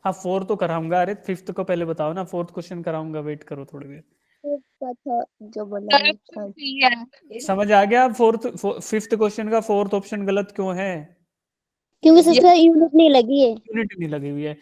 हाँ 4 तो कराऊंगा, अरे फिफ्थ को पहले बताओ ना, फोर्थ क्वेश्चन कराऊंगा, वेट करो थोड़ी देर। का था जो बोला सर है। ऑप्शन सी है समझ आ गया? फोर्थ फिफ्थ क्वेश्चन का फोर्थ ऑप्शन गलत क्यों है? क्योंकि यस सर यूनिट नहीं लगी है। यूनिट नहीं लगी हुई है।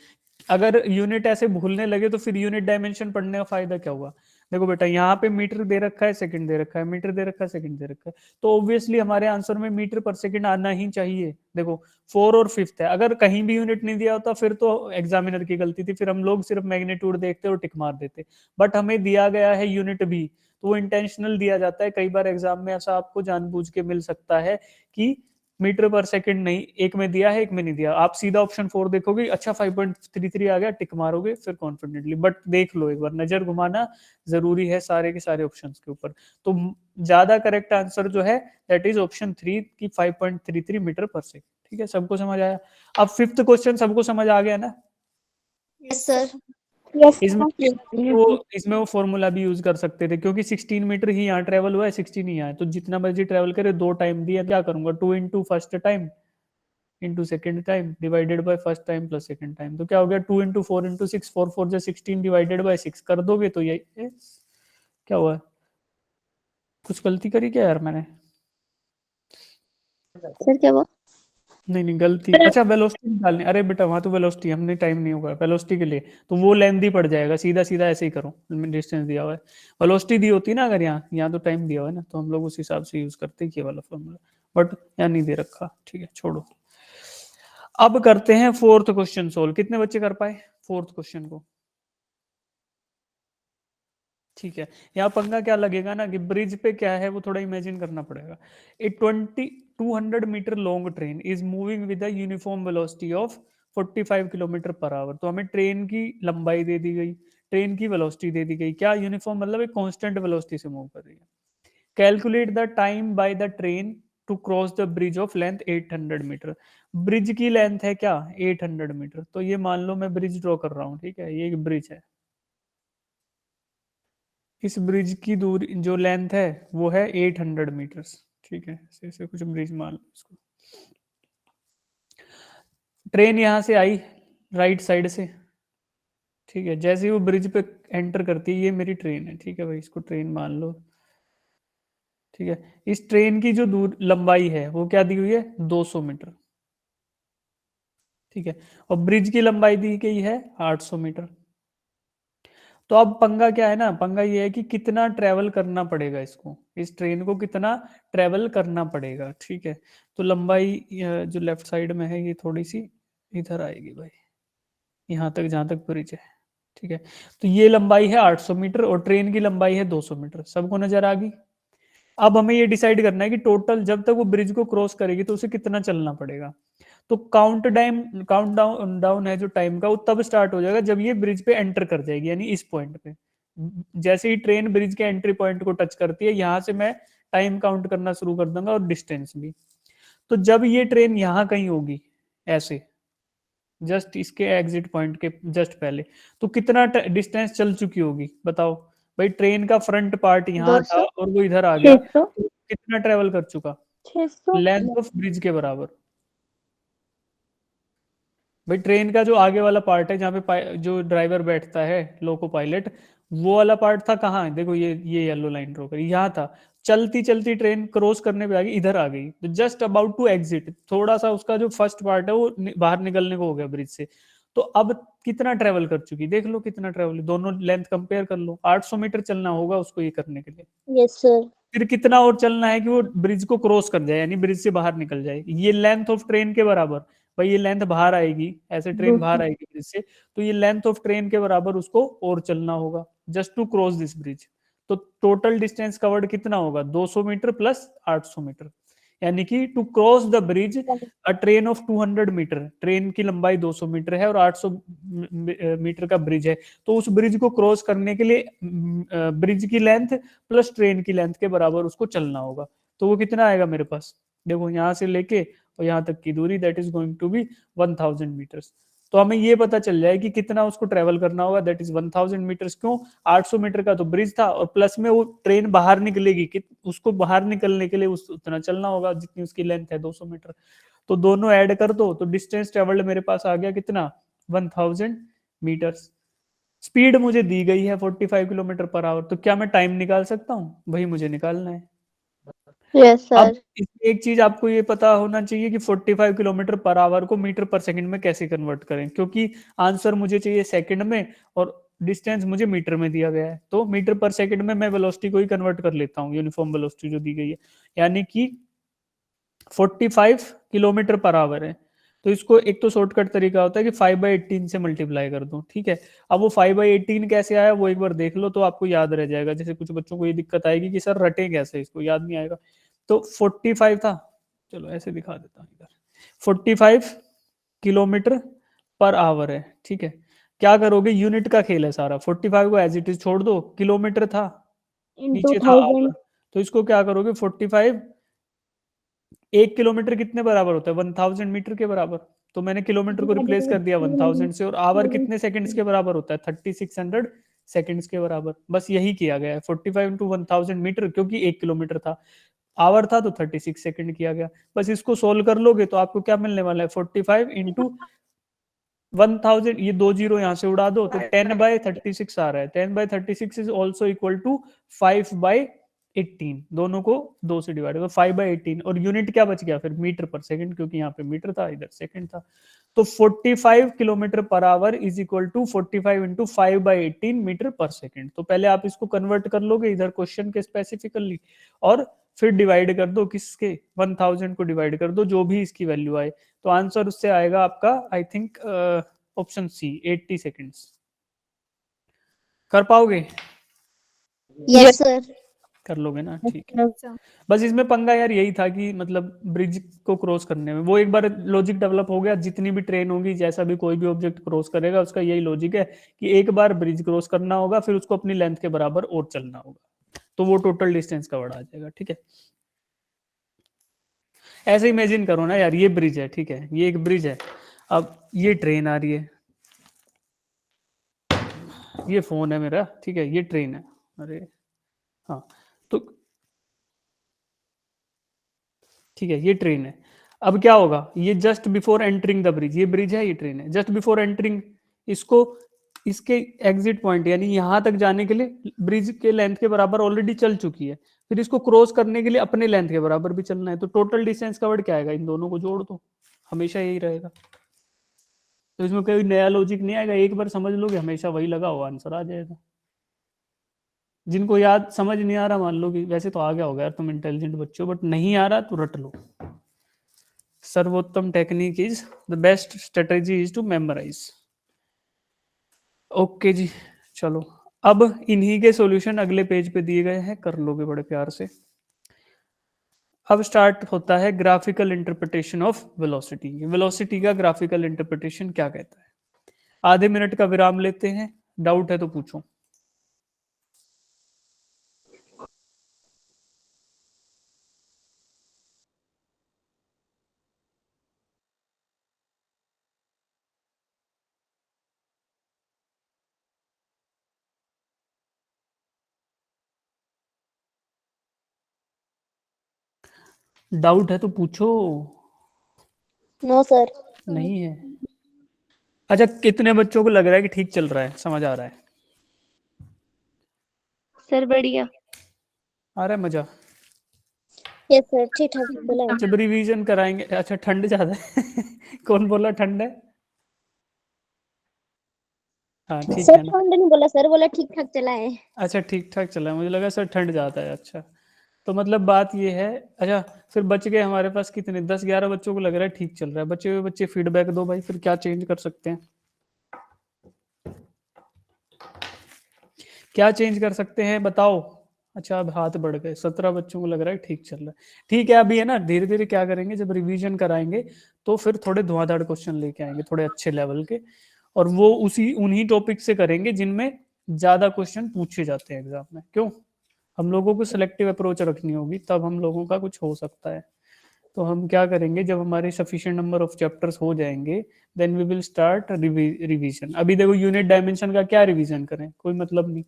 अगर यूनिट ऐसे भूलने लगे तो फिर यूनिट डायमेंशन पढ़ने का फायदा क्या हुआ? देखो बेटा, यहाँ पे मीटर दे रखा है, सेकंड दे रखा है, मीटर दे रखा है, सेकंड दे रखा है, तो ऑब्वियसली हमारे आंसर में मीटर पर सेकंड आना ही चाहिए। देखो 4 और 5 है, अगर कहीं भी यूनिट नहीं दिया होता फिर तो एग्जामिनर की गलती थी, फिर हम लोग सिर्फ मैग्नीट्यूड देखते और टिक मार देते। बट हमें दिया गया है यूनिट भी, तो वो इंटेंशनल दिया जाता है। कई बार एग्जाम में ऐसा आपको जानबूझ के मिल सकता है कि मीटर पर सेकंड नहीं, एक में दिया है एक में नहीं दिया, आप सीधा ऑप्शन 4 देखोगे, अच्छा 5.33 आ गया, टिक मारोगे फिर कॉन्फिडेंटली। बट देख लो एक बार, नजर घुमाना जरूरी है सारे के सारे ऑप्शंस के ऊपर। तो ज्यादा करेक्ट आंसर जो है दैट इज ऑप्शन 3 की 5.33 मीटर पर सेकंड। ठीक है, सबको समझ आया? अब फिफ्थ क्वेश्चन सबको समझ आ गया ना? Yes sir. यस इसमें सर। वो फॉर्मूला भी यूज कर सकते थे, क्योंकि 16 मीटर ही यहाँ ट्रेवल हुआ है, 16 ही यहाँ है, तो जितना मर्जी ट्रेवल करे, दो टाइम दिया, क्या करूंगा, 2 into first time into second time divided by first time plus second time. तो क्या हो गया, 2 इंटू 4 इंटू 6, 4 4 16 डिवाइडेड बाय 6 कर दोगे तो ये क्या हुआ, कुछ गलती करी क्या यार मैंने? सर क्या हुआ? नहीं नहीं गलती, अच्छा वेलोसिटी निकालनी, अरे बेटा वहां तो वेलोसिटी, हमने टाइम नहीं होगा वेलोसिटी के लिए, तो वो लेंथ ही पड़ जाएगा, सीधा सीधा ऐसे ही करो, डिस्टेंस दिया हुआ है। वेलोसिटी दी होती ना अगर, यहाँ तो टाइम दिया हुआ है ना, तो हम लोग उस हिसाब से यूज करते हैं ये वाला फॉर्मूला, बट यहाँ नहीं दे रखा। ठीक है, छोड़ो। अब करते हैं फोर्थ क्वेश्चन सोल्व। कितने बच्चे कर पाए फोर्थ क्वेश्चन को? ठीक है, यहाँ पंगा क्या लगेगा ना कि ब्रिज पे क्या है वो थोड़ा इमेजिन करना पड़ेगा। A 200 metre long train is moving with uniform velocity of 45 kilometre per hour. तो हमें ट्रेन की लंबाई दे दी गई, ट्रेन की वेलोसिटी दे दी गई, क्या यूनिफॉर्म मतलब एक कांस्टेंट वेलोसिटी से मूव कर रही है। Calculate the time by the train to cross the bridge of length 800 metre. Bridge की लेंथ है क्या, 800 मीटर। तो ये मान लो मैं ब्रिज ड्रॉ कर रहा हूँ, ठीक है, ये एक ब्रिज है, इस ब्रिज की दूरी जो लेंथ है वो है 800 मीटर्स। ठीक है, ऐसे कुछ ब्रिज मान लो इसको। ट्रेन यहां से आई राइट साइड से, ठीक है, जैसे ही वो ब्रिज पे एंटर करती है, ये मेरी ट्रेन है, ठीक है भाई, इसको ट्रेन मान लो। ठीक है, इस ट्रेन की जो दूर लंबाई है वो क्या दी हुई है, 200 मीटर। ठीक है, और ब्रिज की लंबाई दी गई है 800 मीटर। तो अब पंगा क्या है ना, पंगा ये है कि कितना ट्रेवल करना पड़ेगा इसको, इस ट्रेन को कितना ट्रेवल करना पड़ेगा। ठीक है, तो लंबाई जो लेफ्ट साइड में है ये थोड़ी सी इधर आएगी भाई, यहाँ तक जहां तक ब्रिज है। ठीक है, तो ये लंबाई है 800 मीटर और ट्रेन की लंबाई है 200 मीटर, सबको नजर आ गई। अब हमें ये डिसाइड करना है कि टोटल जब तक वो ब्रिज को क्रॉस करेगी तो उसे कितना चलना पड़ेगा। तो काउंट डाउन है जो टाइम का, वो तब स्टार्ट हो जाएगा जब ये ब्रिज पे एंटर कर जाएगी, यानी इस पॉइंट पे। जैसे ही ट्रेन ब्रिज के एंट्री पॉइंट को टच करती है, यहां से मैं टाइम काउंट करना शुरू कर दूंगा और डिस्टेंस भी। तो जब ये ट्रेन यहाँ कहीं होगी ऐसे, जस्ट इसके एग्जिट पॉइंट के जस्ट पहले, तो कितना डिस्टेंस चल चुकी होगी बताओ भाई। ट्रेन का फ्रंट पार्ट यहाँ था 200, और वो इधर आ गया, 600, तो कितना ट्रेवल कर चुका? 600। लेंथ ऑफ ब्रिज के बराबर। भाई ट्रेन का जो आगे वाला पार्ट है जहाँ पे जो ड्राइवर बैठता है, लोको पायलट, वो वाला पार्ट था कहाँ है? देखो ये येलो लाइन ड्रॉ करी, यहाँ था। चलती चलती ट्रेन क्रॉस करने पे आ गई, इधर आ गई, तो जस्ट अबाउट टू एग्जिट, थोड़ा सा उसका जो फर्स्ट पार्ट है वो बाहर निकलने को हो गया ब्रिज से। तो अब कितना ट्रेवल कर चुकी, देख लो कितना ट्रेवल, दोनों लेंथ कंपेयर कर लो। 800 मीटर चलना होगा उसको ये करने के लिए। Yes sir. फिर कितना और चलना है कि वो ब्रिज को क्रॉस कर जाए, यानी ब्रिज से बाहर निकल जाए, ये लेंथ ऑफ ट्रेन के बराबर। भाई ये लेंथ बाहर आएगी, ऐसे ट्रेन बाहर आएगी ब्रिज से, तो ये लेंथ ऑफ ट्रेन के बराबर उसको और चलना होगा just to cross this bridge. तो टोटल डिस्टेंस कवर्ड कितना होगा? 200 मीटर प्लस 800 मीटर, यानी कि to cross the bridge a train of 200 metre, train की लंबाई 200 मीटर है और 800 मीटर का ब्रिज है, तो उस ब्रिज को क्रॉस करने के लिए ब्रिज की लेंथ प्लस ट्रेन की लेंथ के बराबर उसको चलना होगा। तो वो कितना आएगा मेरे पास? देखो यहाँ से लेके और यहाँ तक की दूरी, that is going to be 1000 metres. तो हमें ये पता चल जाए कि कितना उसको ट्रेवल करना होगा, दैट इज 1000 मीटर्स। क्यों? 800 मीटर का तो ब्रिज था और प्लस में वो ट्रेन बाहर निकलेगी कि उसको बाहर निकलने के लिए उतना चलना होगा जितनी उसकी लेंथ है 200 मीटर। तो दोनों ऐड कर दो तो डिस्टेंस ट्रेवल्ड मेरे पास आ गया कितना? 1000 मीटर्स। स्पीड मुझे दी गई है 45 किलोमीटर पर आवर, तो क्या मैं टाइम निकाल सकता हूँ? वही मुझे निकालना है। यस अब सर। इसमें एक चीज आपको ये पता होना चाहिए कि 45 किलोमीटर पर आवर को मीटर पर सेकंड में कैसे कन्वर्ट करें, क्योंकि आंसर मुझे चाहिए सेकंड में और डिस्टेंस मुझे मीटर में दिया गया है। तो मीटर पर सेकंड में मैं वेलोसिटी को ही कन्वर्ट कर लेता हूँ, यूनिफॉर्म वेलोसिटी जो दी गई है, यानी कि 45 किलोमीटर पर आवर है। तो इसको एक तो शॉर्टकट तरीका होता है कि 5/18 से मल्टीप्लाई कर दो, ठीक है। अब वो 5/18 कैसे आया वो एक बार देख लो तो आपको याद रह जाएगा। जैसे कुछ बच्चों को ये दिक्कत आएगी कि सर रटे कैसे, इसको याद नहीं आएगा। तो 45 था, चलो ऐसे दिखा देता हूँ इधर, 45 किलोमीटर पर आवर है, ठीक है। क्या करोगे, यूनिट का खेल है सारा, 45 को एज इट इज छोड़ दो, किलोमीटर था इंटू नीचे था 1000। आवर, तो इसको क्या करोगे 45, 1 किलोमीटर कितने बराबर होता है? 1000 मीटर के बराबर। तो मैंने किलोमीटर को रिप्लेस कर दिया 1000 से, और आवर कितने सेकंड्स के बराबर होता है? 3600 सेकंड्स के बराबर। बस यही किया गया है, 45 इंटू 1000 मीटर, क्योंकि 1 किलोमीटर था, आवर था तो 36 सेकंड किया गया। बस इसको सोल्व कर लोगे तो आपको क्या मिलने वाला है? 45 इंटू 1000, ये 2 जीरो यहाँ से उड़ा दो तो 10/36 आ रहा है। 10/36 इज ऑल्सो इक्वल टू 5/18, दोनों को 2 से डिवाइड करो, 5/18, और यूनिट क्या बच गया फिर? मीटर पर सेकंड, क्योंकि यहाँ पे मीटर था इधर सेकंड था। तो 45 kilometre per hour is equal to 45 into 5/18 metre per second. तो पहले आप इसको कन्वर्ट कर लोगे इधर क्वेश्चन के स्पेसिफिकली, और फिर डिवाइड कर दो किसके? 1000 को डिवाइड कर दो, जो भी इसकी वैल्यू आए। तो आंसर उससे आएगा आपका, I think option C, 80 seconds. कर पाओगे? Yes sir. कर लोगे ना, ठीक है। बस इसमें पंगा यार यही था कि मतलब ब्रिज को क्रॉस करने में वो एक बार लॉजिक डेवलप हो गया, जितनी भी ट्रेन होगी, जैसा भी कोई भी ऑब्जेक्ट क्रॉस करेगा, उसका यही लॉजिक है कि एक बार ब्रिज क्रॉस करना होगा, फिर उसको अपनी लेंथ के बराबर और चलना होगा, तो वो टोटल डिस्टेंस कवर आ जाएगा, ठीक है। ऐसे इमेजिन करो ना यार, ये ब्रिज है, ठीक है, ये एक ब्रिज है, अब ये ट्रेन आ रही है, ये फोन है मेरा, ठीक है, ये ट्रेन है, अरे हाँ, तो ठीक है, ये ट्रेन है। अब क्या होगा, ये just before entering the bridge, ये ब्रिज है, ये ट्रेन है, जस्ट बिफोर एंटरिंग, इसको इसके एग्जिट पॉइंट यानी यहां तक जाने के लिए ब्रिज के लेंथ के बराबर ऑलरेडी चल चुकी है, फिर इसको क्रॉस करने के लिए अपने लेंथ के बराबर भी चलना है, तो टोटल डिस्टेंस कवर्ड क्या आएगा? इन दोनों को जोड़ दो, हमेशा यही रहेगा। तो इसमें कोई नया लॉजिक नहीं आएगा, एक बार समझ लोगे हमेशा वही लगा हुआ आंसर आ जाएगा। जिनको याद समझ नहीं आ रहा, मान लो कि वैसे तो आ गया होगा यार, तुम इंटेलिजेंट बच्चों, बट नहीं आ रहा तो रट लो। सर्वोत्तम technique is the best strategy is to memorize. Okay जी, चलो अब इन्हीं के सॉल्यूशन अगले पेज पे दिए गए हैं, कर लोगे बड़े प्यार से। अब स्टार्ट होता है graphical interpretation of velocity. Velocity का ग्राफिकल इंटरप्रिटेशन क्या कहता है? आधे मिनट का विराम लेते हैं, डाउट है तो पूछो। डाउट है तो पूछो। No sir. नहीं है? अच्छा, कितने बच्चों को लग रहा है कि ठीक चल रहा है, समझ आ रहा है? सर बढ़िया। आ रहा है मजा? यस सर, ठीक ठाक बोला है। जब रिवीजन कराएंगे। अच्छा, ठंड ज्यादा है कौन बोला ठंड है? हाँ ठीक सर है ना। ठंड नहीं बोला सर, बोला ठीक ठाक चला है। अच्छा ठीक ठाक चला है, मुझे लगा सर ठंड ज्यादा है। अच्छा, तो मतलब बात ये है। अच्छा, फिर बच गए हमारे पास कितने, 10-11 बच्चों को लग रहा है ठीक चल रहा है। बचे हुए बच्चे फीडबैक दो भाई, फिर क्या चेंज कर सकते हैं? क्या चेंज कर सकते हैं बताओ? अच्छा, अब हाथ बढ़ गए, 17 बच्चों को लग रहा है ठीक चल रहा है। ठीक है, अभी है ना, धीरे धीरे क्या करेंगे, जब रिवीजन कराएंगे तो फिर थोड़े धुआंधार क्वेश्चन लेके आएंगे, थोड़े अच्छे लेवल के। और वो उसी उन्हीं टॉपिक से करेंगे जिनमें ज्यादा क्वेश्चन पूछे जाते हैं एग्जाम में। क्यों? हम लोगों को सिलेक्टिव अप्रोच रखनी होगी, तब हम लोगों का कुछ हो सकता है। तो हम क्या करेंगे, जब हमारे सफिशिएंट नंबर ऑफ चैप्टर्स हो जाएंगे, then we will start revision. अभी देखो, यूनिट डायमेंशन का क्या रिवीजन करें, कोई मतलब नहीं।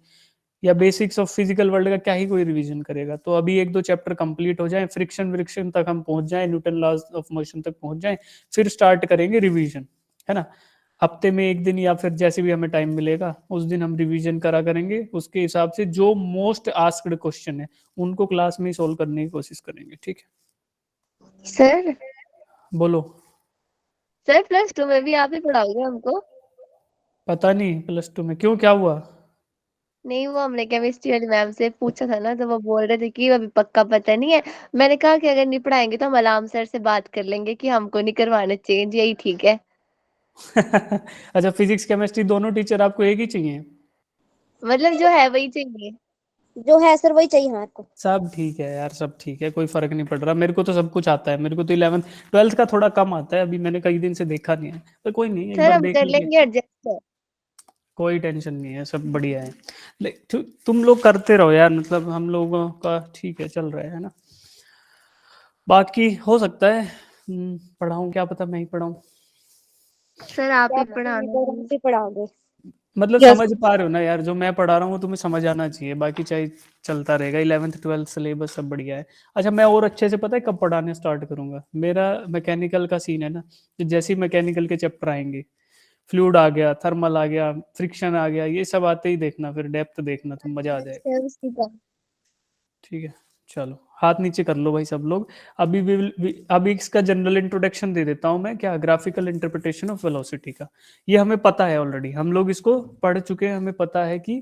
या बेसिक्स ऑफ फिजिकल वर्ल्ड का क्या ही कोई रिवीजन करेगा। तो अभी 1-2 चैप्टर कंप्लीट हो जाए, फ्रिक्शन विक्शन तक हम पहुंच जाए, न्यूटन लॉज ऑफ मोशन तक पहुंच जाए, फिर स्टार्ट करेंगे रिवीजन, है ना। हफ्ते में एक दिन या फिर जैसे भी हमें टाइम मिलेगा उस दिन हम रिवीजन करा करेंगे। उसके हिसाब से जो मोस्ट आस्क्ड क्वेश्चन है उनको क्लास में ही सोल्व करने की कोशिश करेंगे, ठीक है? सर बोलो। सर प्लस टू में भी आप ही पढ़ाओगे हमको? पता नहीं +2 में क्यों, क्या हुआ? नहीं, वो हमने केमिस्ट्री वाली मैम से पूछा था ना, तो वो बोल रहे थे कि अभी पक्का पता नहीं है। मैंने कहा कि अगर नहीं पढ़ाएंगे तो हम अलार्म सर से बात कर लेंगे कि हमको नहीं करवाना चेंज, यही ठीक है। अच्छा, फिजिक्स केमिस्ट्री दोनों टीचर आपको एक ही चाहिए? मतलब जो है वही चाहिए। जो है सर वही चाहिए हमारे को। सब ठीक है यार, सब ठीक है, कोई फर्क नहीं पड़ रहा। मेरे को तो सब कुछ आता है, मेरे को तो 11th 12th का थोड़ा कम आता है, अभी मैंने कई दिन से देखा नहीं है, पर कोई नहीं, एक सर बार हम देख कर लेंगे। लेंगे एडजस्ट। कोई टेंशन नहीं है, सब बढ़िया है। तुम लोग करते रहो यार, मतलब हम लोगों का ठीक है, चल रहा है ना। बाकी हो सकता है पढ़ाऊँ, क्या पता मैं ही पढ़ाऊँ। सर आप ही पढ़ाना। भी पढ़ाओगे? मतलब यस। समझ पा रहे हो ना यार, जो मैं पढ़ा रहा हूँ वो तुम्हें समझ आना चाहिए, बाकी चाहे चलता रहेगा। 11th 12th सिलेबस सब बढ़िया है। अच्छा, मैं और अच्छे से पता है कब पढ़ाने स्टार्ट करूंगा? मेरा मैकेनिकल का सीन है ना, कि जैसे ही मैकेनिकल के चैप्टर आएंगे, फ्लूइड आ गया, थर्मल आ गया, फ्रिक्शन आ गया, ये सब आते ही देखना, फिर डेप्थ देखना, तुम मजा आ जाएगा। सर उसी का। ठीक है, चलो हाथ नीचे कर लो भाई सब लोग। अभी इसका जनरल इंट्रोडक्शन दे देता हूं मैं, क्या ग्राफिकल इंटरप्रिटेशन ऑफ वेलोसिटी का। ये हमें पता है ऑलरेडी, हम लोग इसको पढ़ चुके हैं, हमें पता है कि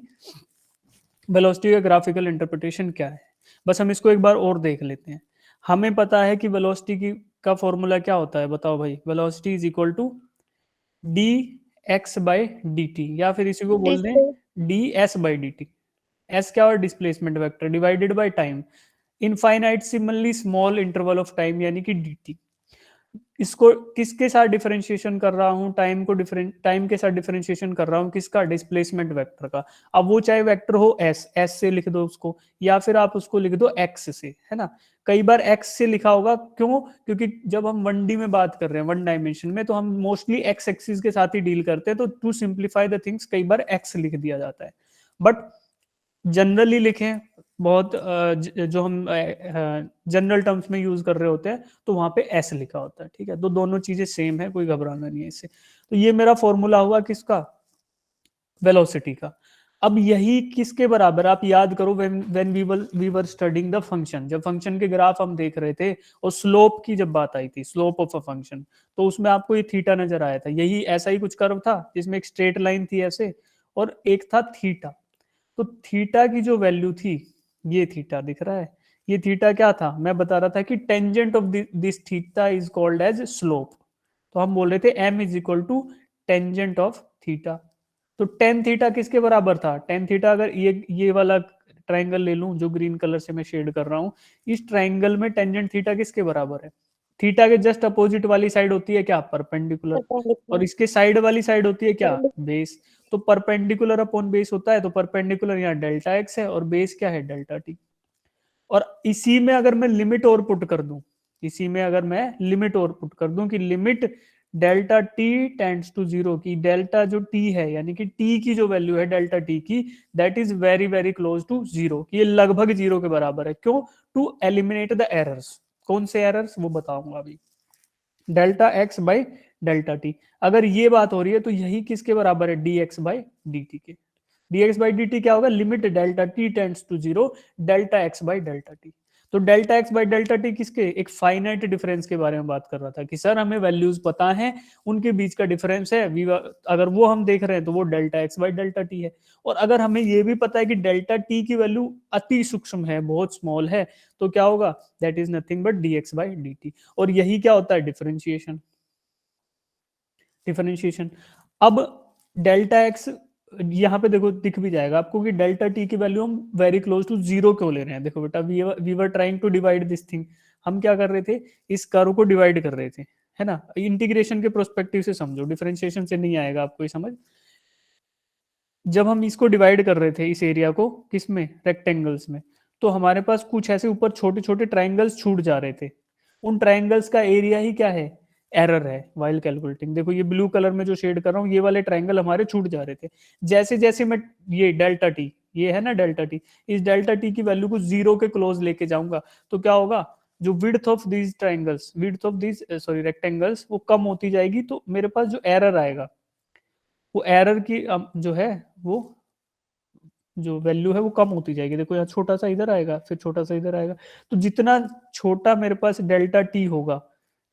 वेलोसिटी का ग्राफिकल इंटरप्रिटेशन क्या है। बस हम इसको एक बार और देख लेते हैं। हमें पता है कि वेलोसिटी की का फॉर्मूला क्या होता है, बताओ भाई। Velocity is equal to d x by D t, या फिर इसी को बोल दें d s by D t. S क्या, और displacement vector divided by time, infinitesimally small interval of time, यानी कि dt। इसको किसके साथ डिफरेंशिएशन कर रहा हूं? टाइम के साथ डिफरेंशिएशन कर रहा हूं, किसका? डिस्प्लेसमेंट वेक्टर का। अब वो चाहे वेक्टर हो एस से लिख दो उसको, या फिर आप उसको लिख दो एक्स से, है ना। कई बार एक्स से लिखा होगा, क्यों? क्योंकि जब हम 1D में बात कर रहे हैं, 1 डायमेंशन में, तो हम मोस्टली एक्स एक्सिस के साथ ही डील करते हैं, तो टू सिंप्लीफाई द थिंग्स कई बार एक्स लिख दिया जाता है। बट जनरली लिखें, बहुत जो हम जनरल टर्म्स में यूज कर रहे होते हैं, तो वहां पे एस लिखा होता है, ठीक है। तो दोनों चीजें सेम है, कोई घबराना नहीं है इससे। तो ये मेरा फॉर्मूला हुआ किसका? वेलोसिटी का। अब यही किसके बराबर, आप याद करो, when we were studying the function, जब फंक्शन के ग्राफ हम देख रहे थे और स्लोप की जब बात आई थी, स्लोप ऑफ अ फंक्शन, तो उसमें आपको ये थीटा नजर आया था। यही ऐसा ही कुछ कर्व था जिसमें एक स्ट्रेट लाइन थी ऐसे, और एक था थीटा। तो थीटा की जो वैल्यू थी, ये थीटा दिख रहा है, ये थीटा क्या था? मैं बता रहा था कि tangent of this theta is called as slope. तो हम बोल रहे थे m is equal to tangent of theta. तो टेन थीटा किसके बराबर था? टेन थीटा, अगर ये वाला ट्राइंगल ले लूं जो ग्रीन कलर से मैं शेड कर रहा हूं, इस ट्राइंगल में टेंजेंट थीटा किसके बराबर है? थीटा के जस्ट अपोजिट वाली साइड होती है क्या? परपेंडिकुलर। और परपेंडिकुलर। इसके साइड वाली साइड होती है क्या? बेस। तो परपेंडिकुलर अपॉन बेस होता है, तो परपेंडिकुलर यहाँ डेल्टा एक्स है और बेस क्या है? Delta T. और इसी में अगर मैं लिमिट और पुट कर दूं, इसी में अगर मैं लिमिट और पुट कर दूं कि limit delta T tends to zero, की डेल्टा जो टी है यानी कि टी की जो वैल्यू है डेल्टा टी की, that is very very close to zero, ये लगभग जीरो के बराबर है। क्यों? To eliminate the errors. कौन से एरर्स वो बताऊंगा अभी। Delta x by delta T, अगर ये बात हो रही है तो यही किसके बराबर है? D x by D t के। dx बाई डी टी क्या होगा? Limit delta T tends to zero delta x by delta t. तो delta x by delta t किसके? एक फाइनाइट डिफरेंस के बारे में बात कर रहा था कि सर हमें वैल्यूज पता है, उनके बीच का डिफरेंस है अगर वो हम देख रहे हैं तो वो delta x by delta T है। और अगर हमें ये भी पता है कि डेल्टा टी की वैल्यू अति सूक्ष्म है, बहुत स्मॉल है, तो क्या होगा? That is nothing but D x by D T. और यही क्या होता है? डिफरेंशिएशन। डिफरेंशिएशन। अब डेल्टा एक्स यहाँ पे देखो दिख भी जाएगा आपको कि डेल्टा टी की वैल्यू हम वेरी क्लोज टू जीरो क्यों ले रहे हैं। देखो बेटा, we were trying to divide this thing. हम क्या कर रहे थे? इस कर्व को डिवाइड कर रहे थे, है ना। इंटीग्रेशन के प्रोस्पेक्टिव से समझो, डिफरेंशिएशन से नहीं आएगा आपको ये समझ। जब हम इसको डिवाइड कर रहे थे इस एरिया को, किस में? रेक्टेंगल्स में, तो हमारे पास कुछ ऐसे ऊपर छोटे छोटे ट्राइंगल्स छूट जा रहे थे। उन ट्राइंगल्स का एरिया ही क्या है? एरर है वाइल कैलकुलेटिंग। देखो ये ब्लू कलर में जो शेड कर रहा हूँ, ये वाले ट्राइंगल हमारे छूट जा रहे थे। जैसे जैसे मैं ये डेल्टा टी, ये है ना डेल्टा टी, इस डेल्टा टी की वैल्यू को जीरो के क्लोज लेके जाऊंगा तो क्या होगा? जो width of these triangles, width of these sorry rectangles, वो कम होती जाएगी। तो मेरे पास जो एरर आएगा, वो एरर की जो है वो जो वैल्यू है वो कम होती जाएगी। देखो यहाँ छोटा सा इधर आएगा, फिर छोटा सा इधर आएगा। तो जितना छोटा मेरे पास डेल्टा टी होगा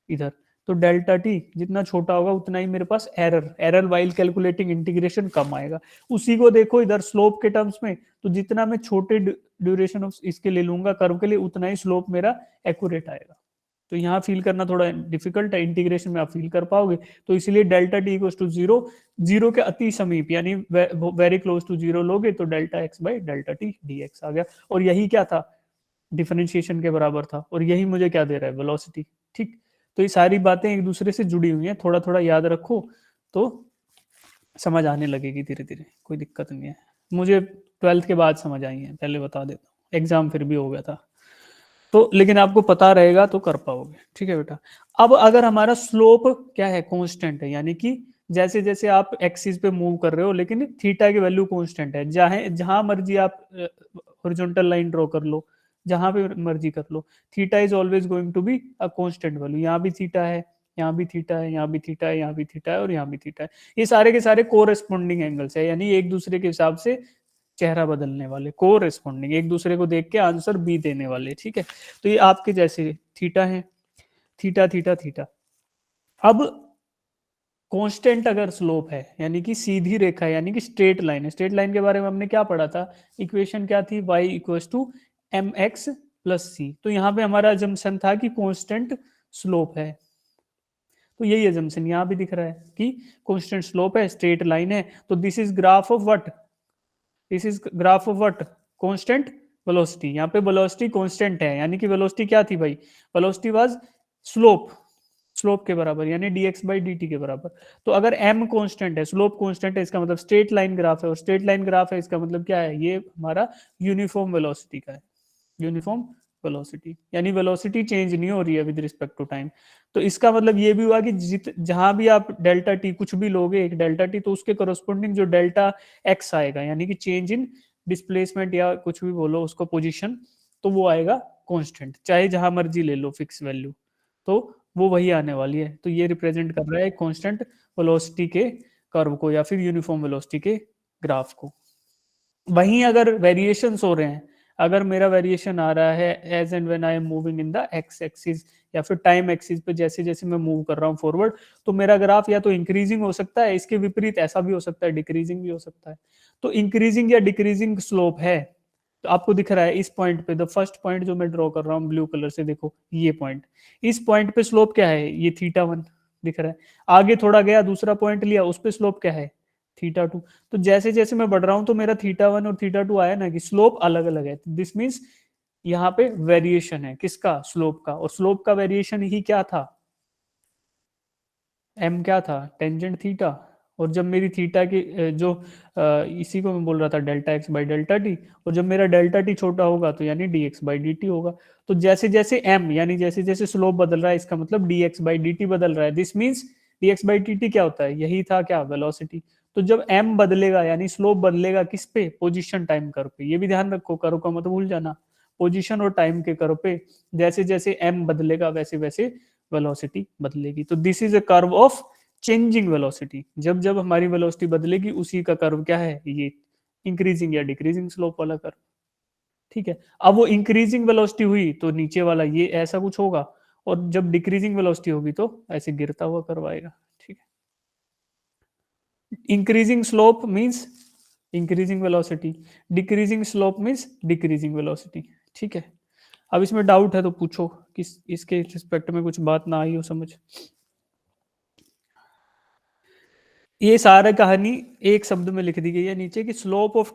इधर, तो डेल्टा टी जितना छोटा होगा उतना ही मेरे पास एरर वाइल कैलकुलेटिंग इंटीग्रेशन कम आएगा। उसी को देखो इधर स्लोप के टर्म्स में, तो जितना मैं छोटे ड्यूरेशन ऑफ इसके ले लूंगा कर्व के लिए, उतना ही स्लोप मेरा एक्यूरेट आएगा। तो यहाँ फील करना थोड़ा डिफिकल्ट है, इंटीग्रेशन में आप फील कर पाओगे। तो इसलिए delta T equals to zero, zero के अति समीप यानी वेरी क्लोज टू जीरो लोगे तो delta x by delta t d x आ गया। और यही क्या था? डिफरेंशिएशन के बराबर था। और यही मुझे क्या दे रहा है? वेलोसिटी। ठीक। तो ये सारी बातें एक दूसरे से जुड़ी हुई हैं, थोड़ा थोड़ा याद रखो तो समझ आने लगेगी धीरे धीरे, कोई दिक्कत नहीं है। मुझे 12th के बाद समझ आई है, पहले बता देता हूँ, एग्जाम फिर भी हो गया था तो, लेकिन आपको पता रहेगा तो कर पाओगे। ठीक है बेटा। अब अगर हमारा स्लोप क्या है? कांस्टेंट है, यानी कि जैसे जैसे आप एक्सिस पे मूव कर रहे हो लेकिन थीटा की वैल्यू कांस्टेंट है, जहां मर्जी आप हॉरिजॉन्टल लाइन ड्रॉ कर लो, जहां पे मर्जी कर लो, theta is always going to be a constant value. यहाँ भी थीटा है, यहाँ भी थीटा है, यहाँ भी थीटा है, यहाँ भी थीटा है और यहाँ भी थीटा है। ये सारे के सारे कोरेस्पोंडिंग एंगल्स है, यानी एक दूसरे के हिसाब से चेहरा बदलने वाले, कोरेस्पोंडिंग, एक दूसरे को देख के आंसर बी देने वाले। ठीक है। तो ये आपके जैसे थीटा है, थीटा थीटा थीटा। अब कांस्टेंट अगर स्लोप है यानी कि सीधी रेखा है, यानी कि स्ट्रेट लाइन है। स्ट्रेट लाइन के बारे में हमने क्या पढ़ा था? इक्वेशन क्या थी? y equals to m x plus c. तो यहाँ पे हमारा अजम्पशन था कि कांस्टेंट स्लोप है, तो यही अजम्पशन यहाँ भी दिख रहा है कि कांस्टेंट स्लोप है, स्ट्रेट लाइन है। तो this is graph of what? This is graph of what? Constant velocity. यहाँ पे वेलोसिटी कांस्टेंट है, यानी कि वेलोसिटी क्या थी भाई? वेलोसिटी वाज स्लोप, स्लोप के बराबर, यानी dx बाई डी टी के बराबर। तो अगर m कांस्टेंट है, स्लोप कांस्टेंट है, इसका मतलब स्ट्रेट लाइन ग्राफ है, और स्ट्रेट लाइन ग्राफ है इसका मतलब क्या है? ये हमारा यूनिफॉर्म वेलोसिटी का है, यूनिफॉर्म वेलोसिटी, यानी वेलोसिटी चेंज नहीं हो रही है विद रिस्पेक्ट टू टाइम। तो इसका मतलब ये भी हुआ कि जहां भी आप डेल्टा टी कुछ भी लोगे, एक डेल्टा टी, तो उसके करस्पॉन्डिंग जो डेल्टा एक्स आएगा, यानी कि चेंज इन डिस्प्लेसमेंट या कुछ भी बोलो उसको पोजीशन, तो वो आएगा कांस्टेंट, चाहे जहां मर्जी ले लो फिक्स वैल्यू, तो वो वही आने वाली है। तो ये रिप्रेजेंट कर रहा है कांस्टेंट वेलोसिटी के कर्व को या फिर यूनिफॉर्म वेलोसिटी के ग्राफ को। वहीं अगर वेरिएशंस हो रहे हैं, अगर मेरा वेरिएशन आ रहा है as and when I am moving in the X axis या फिर टाइम एक्सिस पे, जैसे जैसे मैं मूव कर रहा हूँ फॉरवर्ड, तो मेरा ग्राफ या तो इंक्रीजिंग हो सकता है, इसके विपरीत ऐसा भी हो सकता है डिक्रीजिंग भी हो सकता है। तो इंक्रीजिंग या डिक्रीजिंग स्लोप है, तो आपको दिख रहा है इस पॉइंट पे, द फर्स्ट पॉइंट जो मैं ड्रॉ कर रहा हूँ ब्लू कलर से, देखो ये पॉइंट, इस पॉइंट पे स्लोप क्या है? ये थीटा 1 दिख रहा है। आगे थोड़ा गया, दूसरा पॉइंट लिया, उस पे स्लोप क्या है? थीटा 2। तो जैसे जैसे मैं बढ़ रहा हूं तो मेरा थीटा 1 और थीटा 2 आया ना कि स्लोप अलग अलग है, दिस मीन्स यहाँ पे वेरिएशन है किसका, स्लोप का। और स्लोप का वेरिएशन ही क्या था, एम क्या था, टेंजेंट थीटा। और जब मेरी थीटा की इसी को मैं बोल रहा था delta x by delta T, और जब मेरा डेल्टा टी छोटा होगा तो यानी D x by D T होगा। तो जैसे जैसे एम यानी जैसे जैसे स्लोप बदल रहा है, इसका मतलब D x by D T बदल रहा है, this means D x by D t क्या होता है, यही था क्या, वेलोसिटी। तो जब एम बदलेगा यानी स्लोप बदलेगा किस पे, पोजिशन टाइम कर्व पे। ये भी ध्यान रखो, कर्व का मत भूल जाना, पोजिशन और टाइम के कर्व पे जैसे जैसे एम बदलेगा वैसे वैसे वेलोसिटी बदलेगी। तो this is a curve of changing velocity. जब जब हमारी वेलोसिटी बदलेगी उसी का कर्व क्या है, ये इंक्रीजिंग या डिक्रीजिंग स्लोप वाला कर्व। ठीक है, अब वो इंक्रीजिंग वेलोसिटी हुई तो नीचे वाला ये ऐसा कुछ होगा, और जब डिक्रीजिंग वेलोसिटी होगी तो ऐसे गिरता हुआ कर्व आएगा। ठीक है, increasing slope means increasing velocity, decreasing slope means decreasing velocity. ठीक है, अब इसमें डाउट है तो पूछो, किस इसके रिस्पेक्ट में कुछ बात ना आई हो समझ। ये सारा कहानी एक शब्द में लिख दी गई है नीचे कि slope of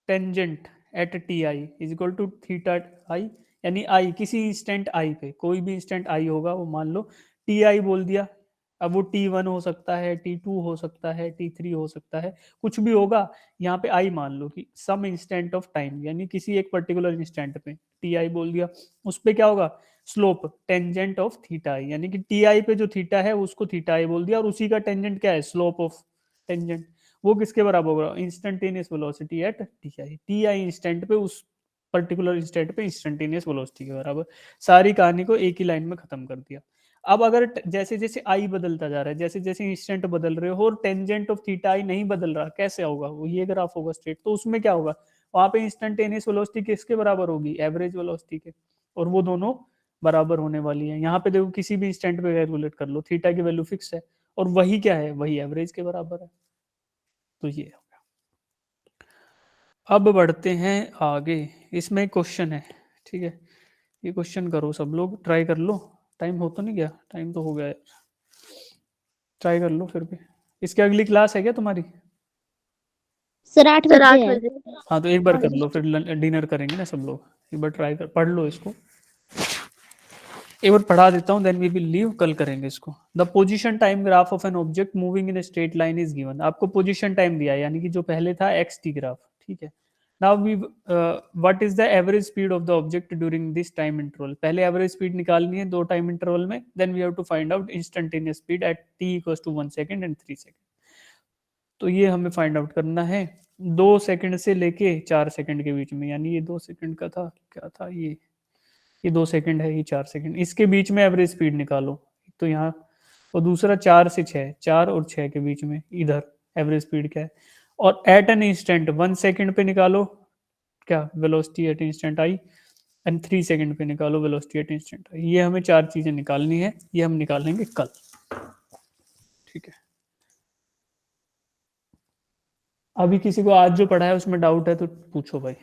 tangent at t i is equal to theta i, यानी आई किसी इंस्टेंट आई पे, कोई भी इंस्टेंट आई होगा वो मान लो टी आई बोल दिया। अब वो टी वन हो सकता है, टी टू हो सकता है, टी थ्री हो सकता है, कुछ भी होगा। यहाँ पे आई मान लो कि सम इंस्टेंट ऑफ टाइम, यानी किसी एक पर्टिकुलर इंस्टेंट पे टी आई बोल दिया, उस पे क्या होगा, slope tangent of theta i, यानी कि टी आई पे जो थीटा है उसको थीटा आई बोल दिया, और उसी का टेंजेंट क्या है, स्लोप ऑफ टेंजेंट। वो किसके बराबर होगा, instantaneous velocity at t I instant पे, उस पर्टिकुलर इंस्टेंट पे इंस्टेंटेनियस वेलोसिटी के बराबर। सारी कहानी को एक ही लाइन में खत्म कर दिया। अब अगर जैसे जैसे आई बदलता जा रहा है, जैसे जैसे इंस्टेंट बदल रहे हो और टेंजेंट ऑफ थीटा आई नहीं बदल रहा, कैसे होगा वो, ये ग्राफ होगा स्ट्रेट, तो उसमें क्या होगा, वहां पे इंस्टेंटेनियस वेलोसिटी किसके बराबर होगी, एवरेज वेलोसिटी के, और वो दोनों बराबर होने वाली है। यहाँ पे देखो किसी भी इंस्टेंट पे कैलकुलेट कर लो, थीटा की वैल्यू फिक्स है, और वही क्या है, वही एवरेज के बराबर है। तो ये हो गया। अब बढ़ते हैं आगे, इसमें क्वेश्चन है। ठीक है, ये क्वेश्चन करो सब लोग, ट्राई कर लो। टाइम हो तो नहीं गया, टाइम तो हो गया यार, ट्राई कर लो फिर भी। इसके अगली क्लास है क्या तुम्हारी, सर 8 सर बजे 8 है। बजे। हाँ तो एक बार कर लो, फिर डिनर करेंगे ना सब लोग, एक बार ट्राई कर, पढ़ लो इसको, एक बार पढ़ा देता हूँ, देन वी विल लीव, कल करेंगे इसको। The position time graph of an object moving in straight line is given. आपको पोजीशन टाइम दिया है, यानी कि जो पहले था एक्स टी ग्राफ। ठीक है, now we what is the average speed of the object during this time interval. पहले एवरेज स्पीड निकालनी है दो टाइम इंटरवल में, then we have to find out instantaneous speed at T equals to 1 second and 3 second. तो ये हमें find out करना है 2 सेकंड से लेके 4 सेकंड के बीच में, यानी ये 2 सेकंड का था, क्या था ये 2 सेकंड है, ये 4 सेकंड, इसके बीच में एवरेज स्पीड निकालो। तो यहाँ, और दूसरा 4 से 6, 4 और 6 के बीच में इधर एवरेज स्पीड क्या है, और एट एन इंस्टेंट 1 सेकंड पे निकालो क्या, velocity at instant I, and 3 second पे निकालो वेलोसिटी एट इंस्टेंट आई। ये हमें 4 चीजें निकालनी है, ये हम निकालेंगे कल। ठीक है, अभी किसी को आज जो पढ़ा है उसमें डाउट है तो पूछो भाई।